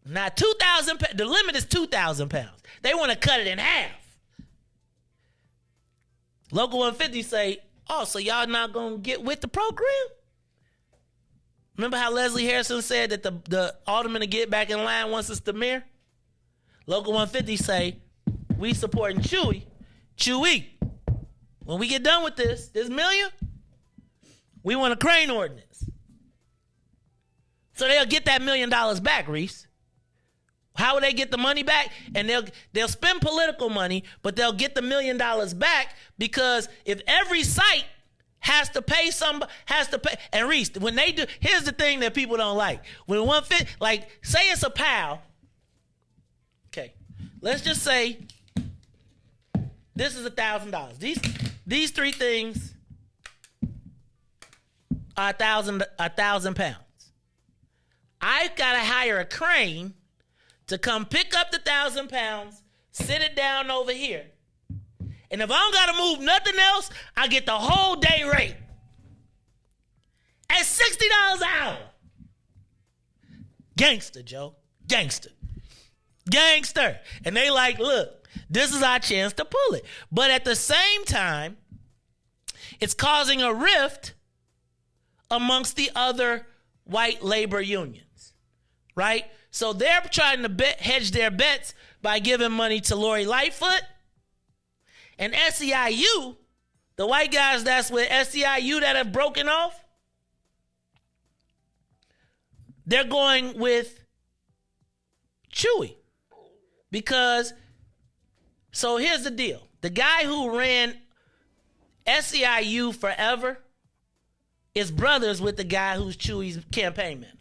now 2,000, the limit is 2,000 pounds. They want to cut it in half. Local 150 say, oh, so y'all not going to get with the program? Remember how Leslie Harrison said that the alderman to get back in line once it's the mayor? Local 150 say, we supporting Chewy. When we get done with this million, we want a crane ordinance. So they'll get that $1 million back, Riis. How will they get the money back? And they'll spend political money, but they'll get the $1 million back because if every site has to pay. And Riis, when they do, here's the thing that people don't like. When 150, like, say it's a pal. Okay, let's just say this is $1,000. These three things are 1,000 pounds. I gotta hire a crane to come pick up the 1,000 pounds, sit it down over here. And if I don't gotta move nothing else, I get the whole day rate at $60 an hour. Gangster, Joe. Gangster. And they like, look, this is our chance to pull it. But at the same time, it's causing a rift amongst the other white labor unions, right? So they're trying to hedge their bets by giving money to Lori Lightfoot. And SEIU, the white guys that's with SEIU that have broken off, they're going with Chewy. Because, so here's the deal. The guy who ran SEIU forever is brothers with the guy who's Chewy's campaign manager.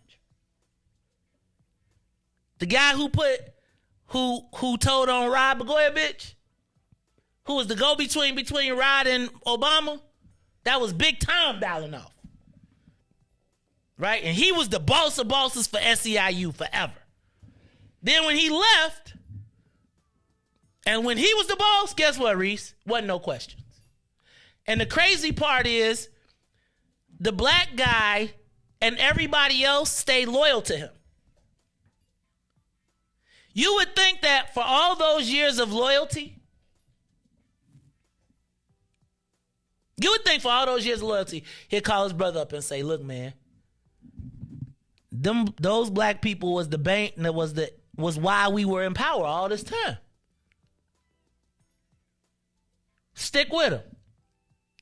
The guy who told on Rod, but go ahead, bitch, who was the go-between between Rod and Obama, that was Big Tom Balinoff. Right? And he was the boss of bosses for SEIU forever. Then when he left, and when he was the boss, guess what, Riis? Wasn't no questions. And the crazy part is, the black guy and everybody else stayed loyal to him. You would think that for all those years of loyalty, he'd call his brother up and say, look, man, those black people was the bank that was why we were in power all this time. Stick with them.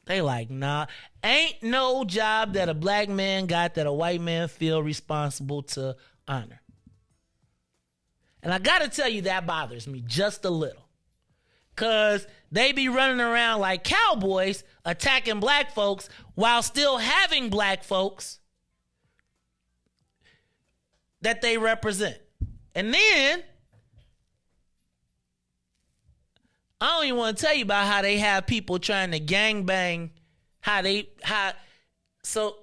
They like, nah, ain't no job that a black man got that a white man feel responsible to honor. And I got to tell you, that bothers me just a little. Because they be running around like cowboys attacking black folks while still having black folks that they represent. And then, I don't even want to tell you about how they have people trying to gangbang, so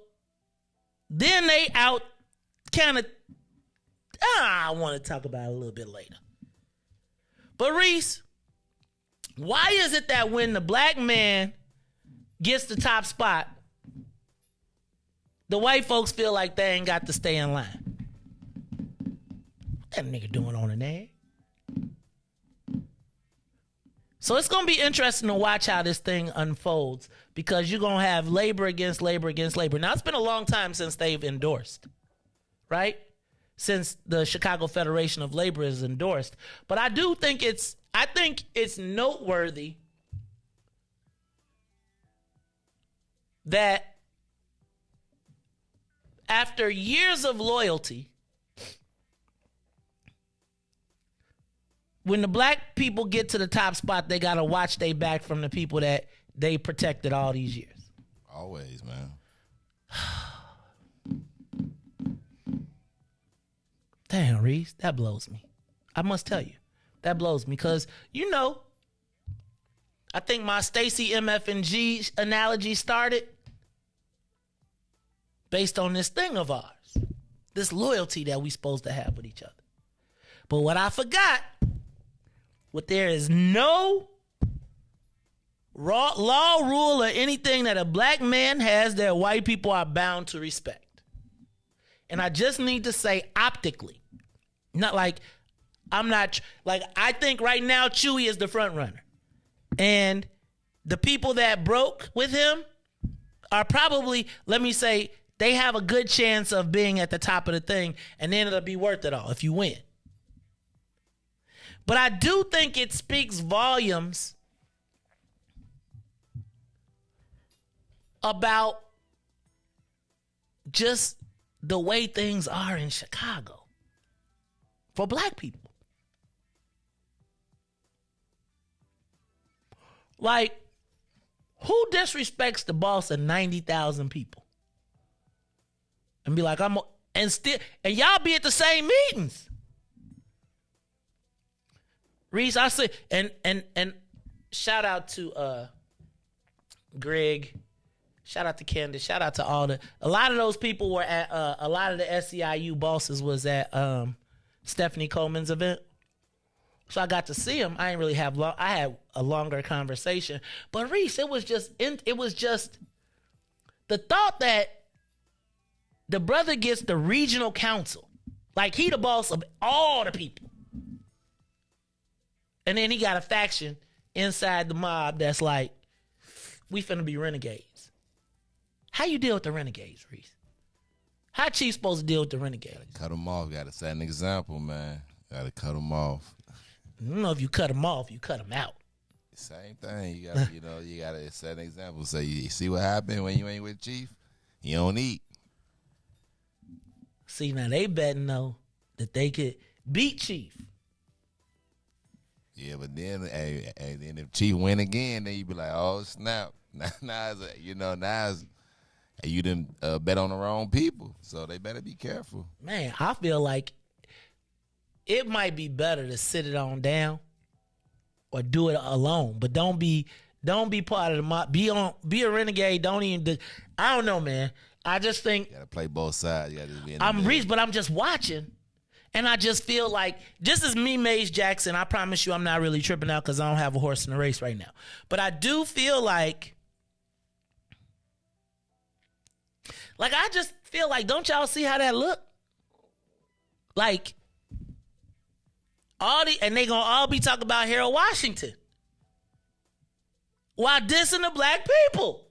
then they out kind of, I want to talk about it a little bit later. But Riis, why is it that when the black man gets the top spot, the white folks feel like they ain't got to stay in line? What that nigga doing on an egg? So it's going to be interesting to watch how this thing unfolds, because you're going to have labor against labor against labor. Now, it's been a long time since they've endorsed, right? Since the Chicago Federation of Labor is endorsed. But I do think it's noteworthy that after years of loyalty, when the black people get to the top spot, they gotta watch they back from the people that they protected all these years. Always, man. Damn, Riis, that blows me. I must tell you, that blows me because I think my Stacy MF&G analogy started based on this thing of ours, this loyalty that we supposed to have with each other. But what I forgot, there is no law, rule, or anything that a black man has that white people are bound to respect. And I just need to say optically, not like I think right now Chewy is the front runner. And the people that broke with him are probably, let me say, they have a good chance of being at the top of the thing, and then it'll be worth it all if you win. But I do think it speaks volumes about just the way things are in Chicago for black people. Like, who disrespects the boss of 90,000 people? And be like, and y'all be at the same meetings. Riis, I say, and shout out to Greg, shout out to Candace, shout out to a lot of those people were at, a lot of the SEIU bosses was at Stephanie Coleman's event. So I got to see him. I didn't really have I had a longer conversation. But Riis, it was just the thought that the brother gets the regional council. Like, he the boss of all the people. And then he got a faction inside the mob that's like, we finna be renegades. How you deal with the renegades, Riis? How Chief supposed to deal with the renegades? Gotta cut them off. Gotta set an example, man. Gotta cut them off. I don't know if you cut them off, you cut them out. Same thing. You gotta, you gotta set an example. So you see what happened when you ain't with Chief? You don't eat. See, now they better know that they could beat Chief. Yeah, but then, then if Chief win again, then you be like, oh snap! Now you didn't bet on the wrong people, so they better be careful. Man, I feel like it might be better to sit it on down or do it alone, but don't be part of the mob. Be a renegade. Don't even. I don't know, man. I just think you gotta play both sides. You gotta be I'm Riis, but I'm just watching, and I just feel like this is me, Mays Jackson. I promise you, I'm not really tripping out because I don't have a horse in the race right now. But I do feel like I just feel like, don't y'all see how that look? Like, and they gonna all be talking about Harold Washington while dissing the black people.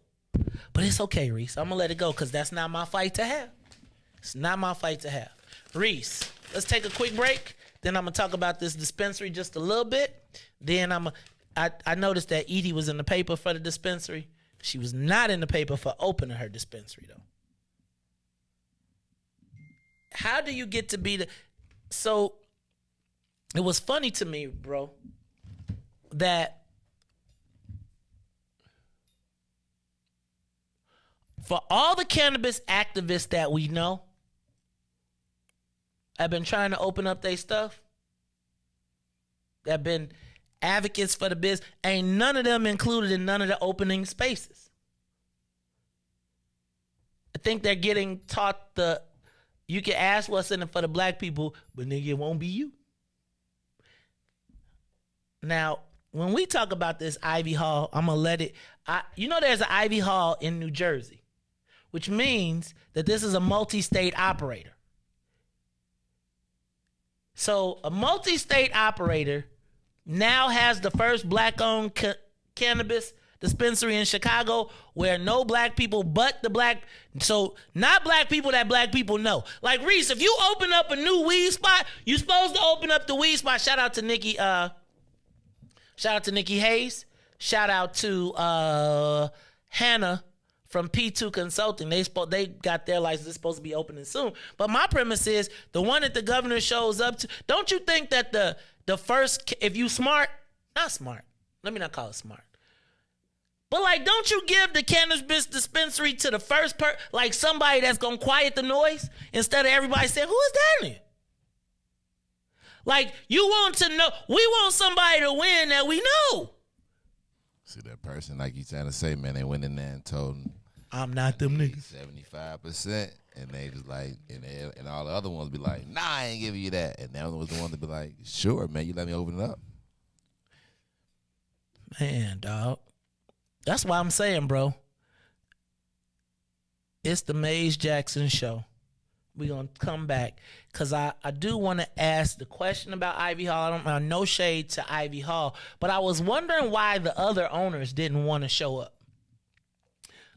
But it's okay, Riis. I'm gonna let it go because that's not my fight to have. It's not my fight to have. Riis, let's take a quick break. Then I'm gonna talk about this dispensary just a little bit. Then I noticed that Edie was in the paper for the dispensary. She was not in the paper for opening her dispensary though. How do you get to be so it was funny to me, bro, that for all the cannabis activists that we know have been trying to open up their stuff, that have been advocates for the biz, ain't none of them included in none of the opening spaces. I think they're getting taught you can ask what's in it for the black people, but nigga, it won't be you. Now, when we talk about this Ivy Hall, I'm going to let it... there's an Ivy Hall in New Jersey, which means that this is a multi-state operator. So a multi-state operator now has the first black-owned cannabis dispensary in Chicago where no black people but the black... So not black people that black people know. Like, Riis, if you open up a new weed spot, you're supposed to open up the weed spot. Shout out to Nikki... Shout out to Nikki Hayes. Shout out to Hannah from P2 Consulting. They got their license. It's supposed to be opening soon. But my premise is the one that the governor shows up to. Don't you think that if you smart, not smart. Let me not call it smart. But like, don't you give the cannabis dispensary to the first like somebody that's gonna quiet the noise instead of everybody saying, who is that in? Like, you want to know, we want somebody to win that we know. See, that person, like you trying to say, man, they went in there and told them, I'm not them niggas. 75%. And they was like, and all the other ones be like, nah, I ain't giving you that. And that one was the one to be like, sure, man, you let me open it up. Man, dog. That's why I'm saying, bro. It's the Mays Jackson Show. We're going to come back because I do want to ask the question about Ivy Hall. I don't no shade to Ivy Hall, but I was wondering why the other owners didn't want to show up.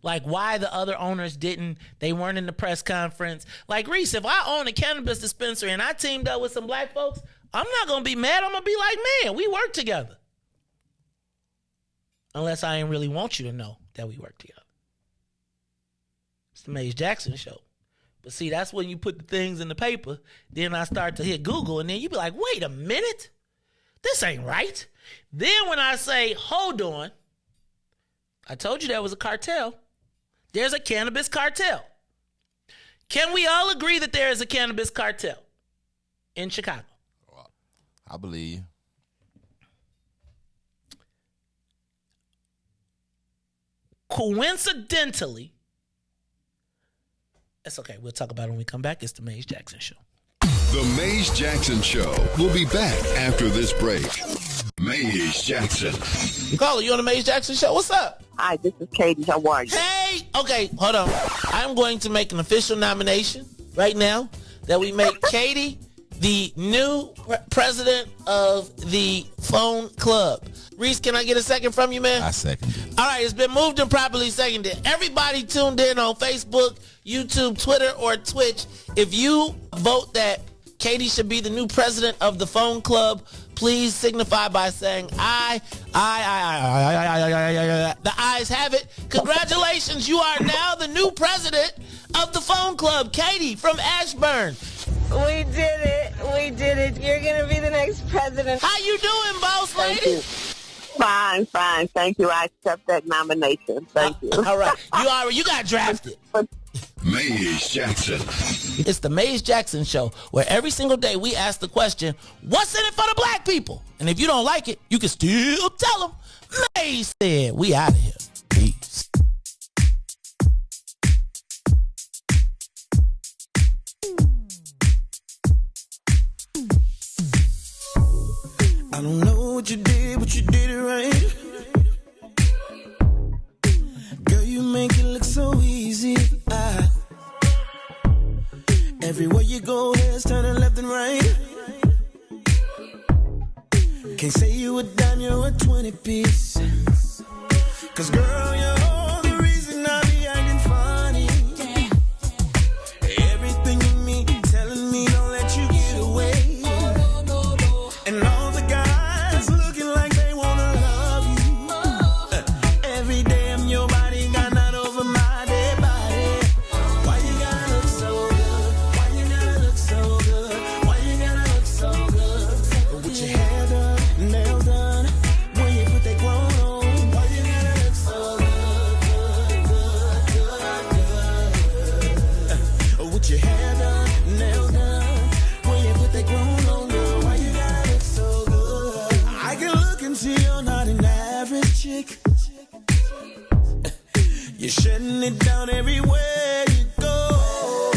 Like, why the other owners they weren't in the press conference. Like, Riis, if I own a cannabis dispensary and I teamed up with some black folks, I'm not going to be mad. I'm going to be like, man, we work together. Unless I ain't really want you to know that we work together. It's the Mays Jackson Show. But see, that's when you put the things in the paper. Then I start to hit Google, and then you be like, wait a minute. This ain't right. Then when I say, hold on, I told you there was a cartel. There's a cannabis cartel. Can we all agree that there is a cannabis cartel in Chicago? I believe you. Coincidentally, that's okay. We'll talk about it when we come back. It's the Mays Jackson Show. The Mays Jackson Show will be back after this break. Mays Jackson. Caller, you on the Mays Jackson Show? What's up? Hi, this is Katie. How are you? Hey! Okay, hold on. I'm going to make an official nomination right now that we make Katie the new president of the phone club. Riis, can I get a second from you, man? I second it. All right, it's been moved and properly seconded. Everybody tuned in on Facebook, YouTube, Twitter, or Twitch. If you vote that Katie should be the new president of the phone club, please signify by saying aye. The ayes have it. Congratulations, you are now the new president of the phone club. Katie from Ashburn. We did it. We did it. You're going to be the next president. How you doing, boss lady? Thank you. Fine. Thank you. I accept that nomination. Thank you. All right. You got drafted. Mays Jackson. It's the Mays Jackson Show, where every single day we ask the question, what's in it for the black people? And if you don't like it, you can still tell them. Mays said, we out of here. Peace. I don't know what you did, but you did it right. Girl, you make it look so easy. Everywhere you go, heads turning left and right. Can't say you a dime, you're a 20-piece. 'Cause girl, you're the reason I be acting funny. Everything in me telling me don't let you get away. And all the guys looking like they wanna love you. Every day I'm your bodyguard, not over my dead body. Why you gotta look so good? Why you gotta look so good? Why you gotta look so good? With your hair done, nails done, when you put that clone on. Why you gotta look so good? With your hair done, nails done, when you put that clone on, girl. Why you gotta look so good? I can look and see you're not an average chick. You're shutting it down everywhere you go.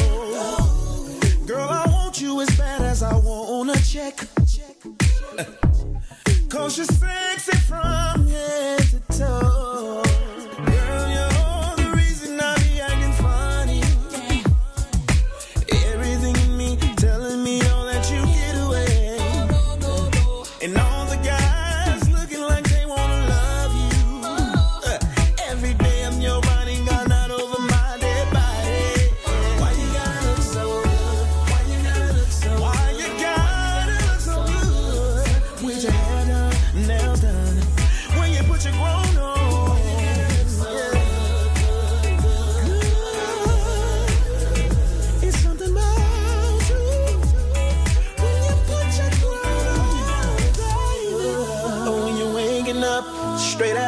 Girl, I want you as bad as I want a check. 'Cause you're sexy from head to toe. Girl, you're the reason I be acting funny. Everything in me telling me don't let you get away. And all the guys looking like they wanna love you. Every day I'm your bodyguard, not over my dead body. Why you gotta look so good? Why you gotta look so good? Why you gotta look so good? With your hair done, nails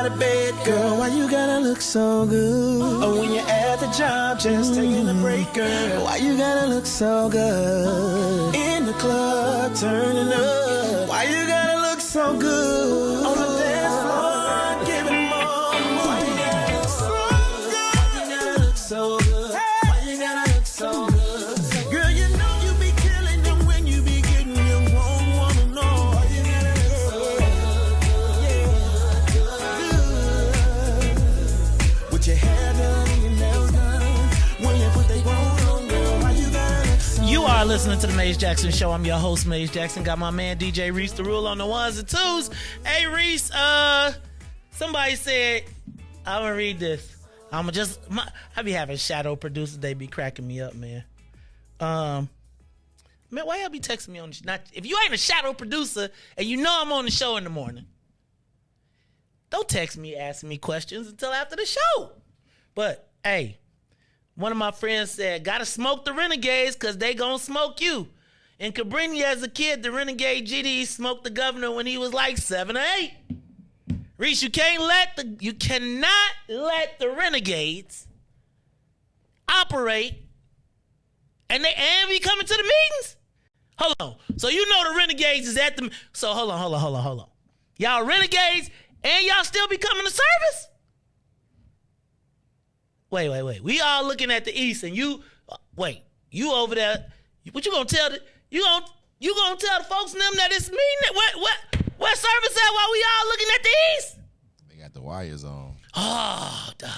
out of bed, girl, why you gotta look so good? Or when you're at the job, just taking a break, girl, why you gotta look so good? In the club, turning up, why you gotta look so good? On the dance floor, giving more. Why you gotta look so good? Why you gotta look so good? Why you gotta look so good? Girl, you know you be killing them when you be getting your own woman, no. Why you gotta look so good? With your hair done and your nails done, when you put they clothes on, girl, why you gotta look so good? You are listening to the Maze Jackson Show. I'm your host, Maze Jackson. Got my man DJ Riis the Rule on the ones and twos. Hey Riis, somebody said, I'm gonna read this. I be having shadow producers. They be cracking me up, man. Man, why y'all be texting me on this? Not if you ain't a shadow producer and you know I'm on the show in the morning, don't text me asking me questions until after the show. But hey, one of my friends said, gotta smoke the renegades because they gonna smoke you. In Cabrini as a kid, the renegade GD smoked the governor when he was like 7 or 8. Riis, you cannot let the renegades operate and be coming to the meetings. Hold on. So you know the renegades is at the... So hold on. Y'all renegades and y'all still be coming to service? Wait. We all looking at the east and you... Wait, you over there... What you gonna tell the... You gonna tell the folks in them that it's me? What service at while we all looking at the east? They got the wires on. Oh, dog.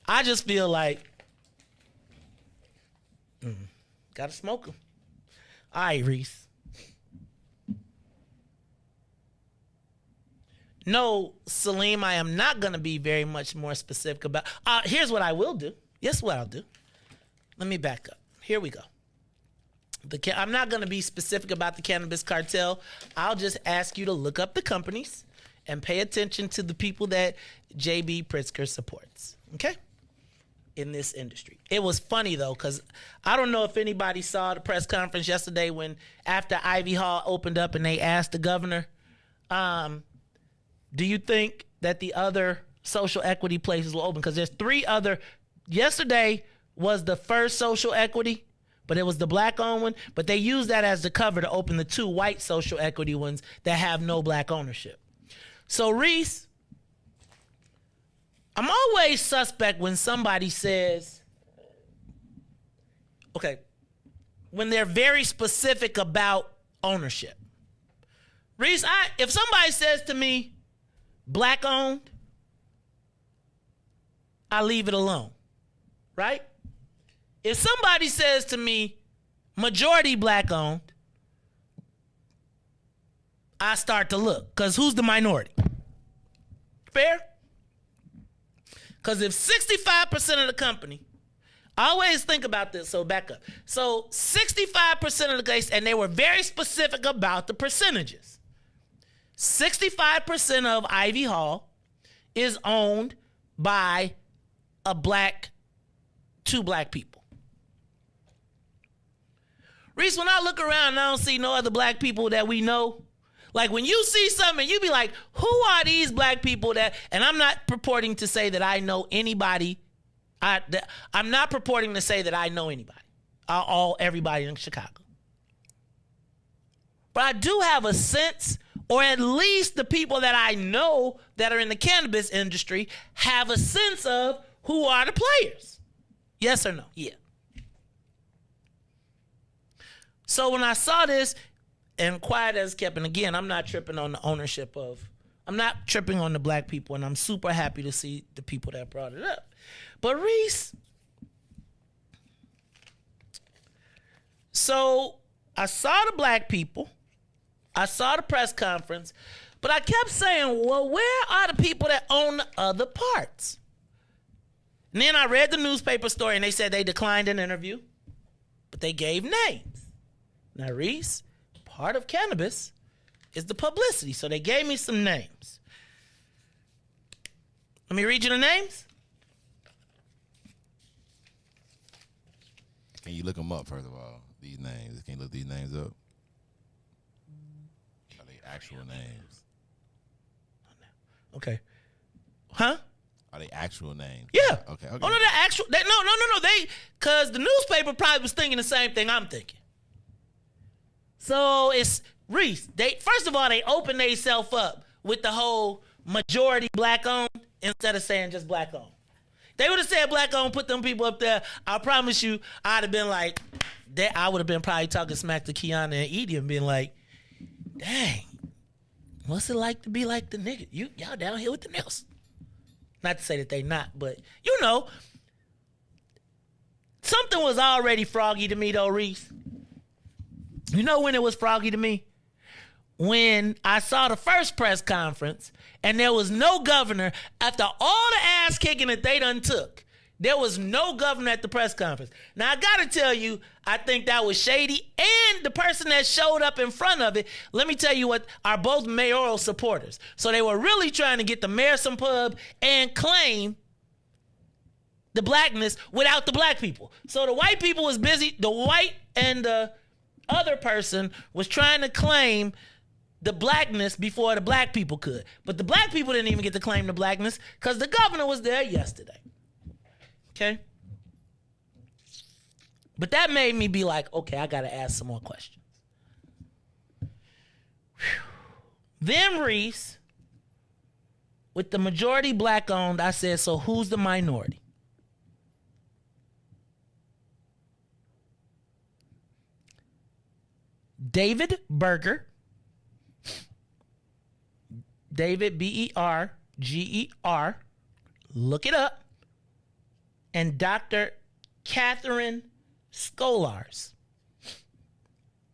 I just feel like... gotta smoke them. All right, Riis. No, Salim, I am not going to be very much more specific about... here's what I will do. Yes, what I'll do. Let me back up. Here we go. I'm not going to be specific about the cannabis cartel. I'll just ask you to look up the companies and pay attention to the people that J.B. Pritzker supports. Okay? In this industry. It was funny though, because I don't know if anybody saw the press conference yesterday when after Ivy Hall opened up and they asked the governor, do you think that the other social equity places will open? Because there's 3 other. Yesterday was the first social equity, but it was the black-owned one. But they used that as the cover to open the 2 white social equity ones that have no black ownership. So Riis, I'm always suspect when somebody says, okay, when they're very specific about ownership. Riis, if somebody says to me, black owned, I leave it alone, right? If somebody says to me, majority black owned, I start to look, because who's the minority? Fair? Because if 65% of the company, I always think about this, so back up. So 65% of the case, and they were very specific about the percentages. 65% of Ivy Hall is owned by 2 black people. Riis, when I look around and I don't see no other black people that we know, like when you see something, you be like, who are these black people that, and I'm not purporting to say that I know anybody. I'm not purporting to say that I know anybody, everybody in Chicago. But I do have a sense, or at least the people that I know that are in the cannabis industry have a sense of who are the players. Yes or no? Yeah. So when I saw this, and quiet as kept, and again, I'm not tripping on the ownership of, I'm not tripping on the black people, and I'm super happy to see the people that brought it up. But Riis, so I saw the black people, I saw the press conference, but I kept saying, well, where are the people that own the other parts? And then I read the newspaper story, and they said they declined an interview, but they gave names. Now, Riis, part of cannabis is the publicity, so they gave me some names. Let me read you the names. Can you look them up, first of all? These names. Can you look these names up? Are they actual names? Okay. Huh? Are they actual names? Yeah. Okay. Oh, no, they're actual. No. Because the newspaper probably was thinking the same thing I'm thinking. So it's Riis. First of all, they opened themselves up with the whole majority black owned instead of saying just black owned. They would have said black owned, put them people up there. I promise you, I'd have been like, I would have been probably talking smack to Kiana and Edie and being like, dang, what's it like to be like the nigga? Y'all down here with the Nelson. Not to say that they not, but you know, something was already froggy to me though, Riis. You know when it was froggy to me? When I saw the first press conference and there was no governor after all the ass kicking that they done took. There was no governor at the press conference. Now, I got to tell you, I think that was shady. And the person that showed up in front of it, let me tell you what, are both mayoral supporters. So they were really trying to get the mayor some pub and claim the blackness without the black people. So the white people was busy. The white and the other person was trying to claim the blackness before the black people could. But the black people didn't even get to claim the blackness because the governor was there yesterday. Okay? But that made me be like, okay, I got to ask some more questions. Whew. Then Riis, with the majority black owned, I said, so who's the minority? David Berger, David Berger, look it up, and Dr. Catherine Scholars.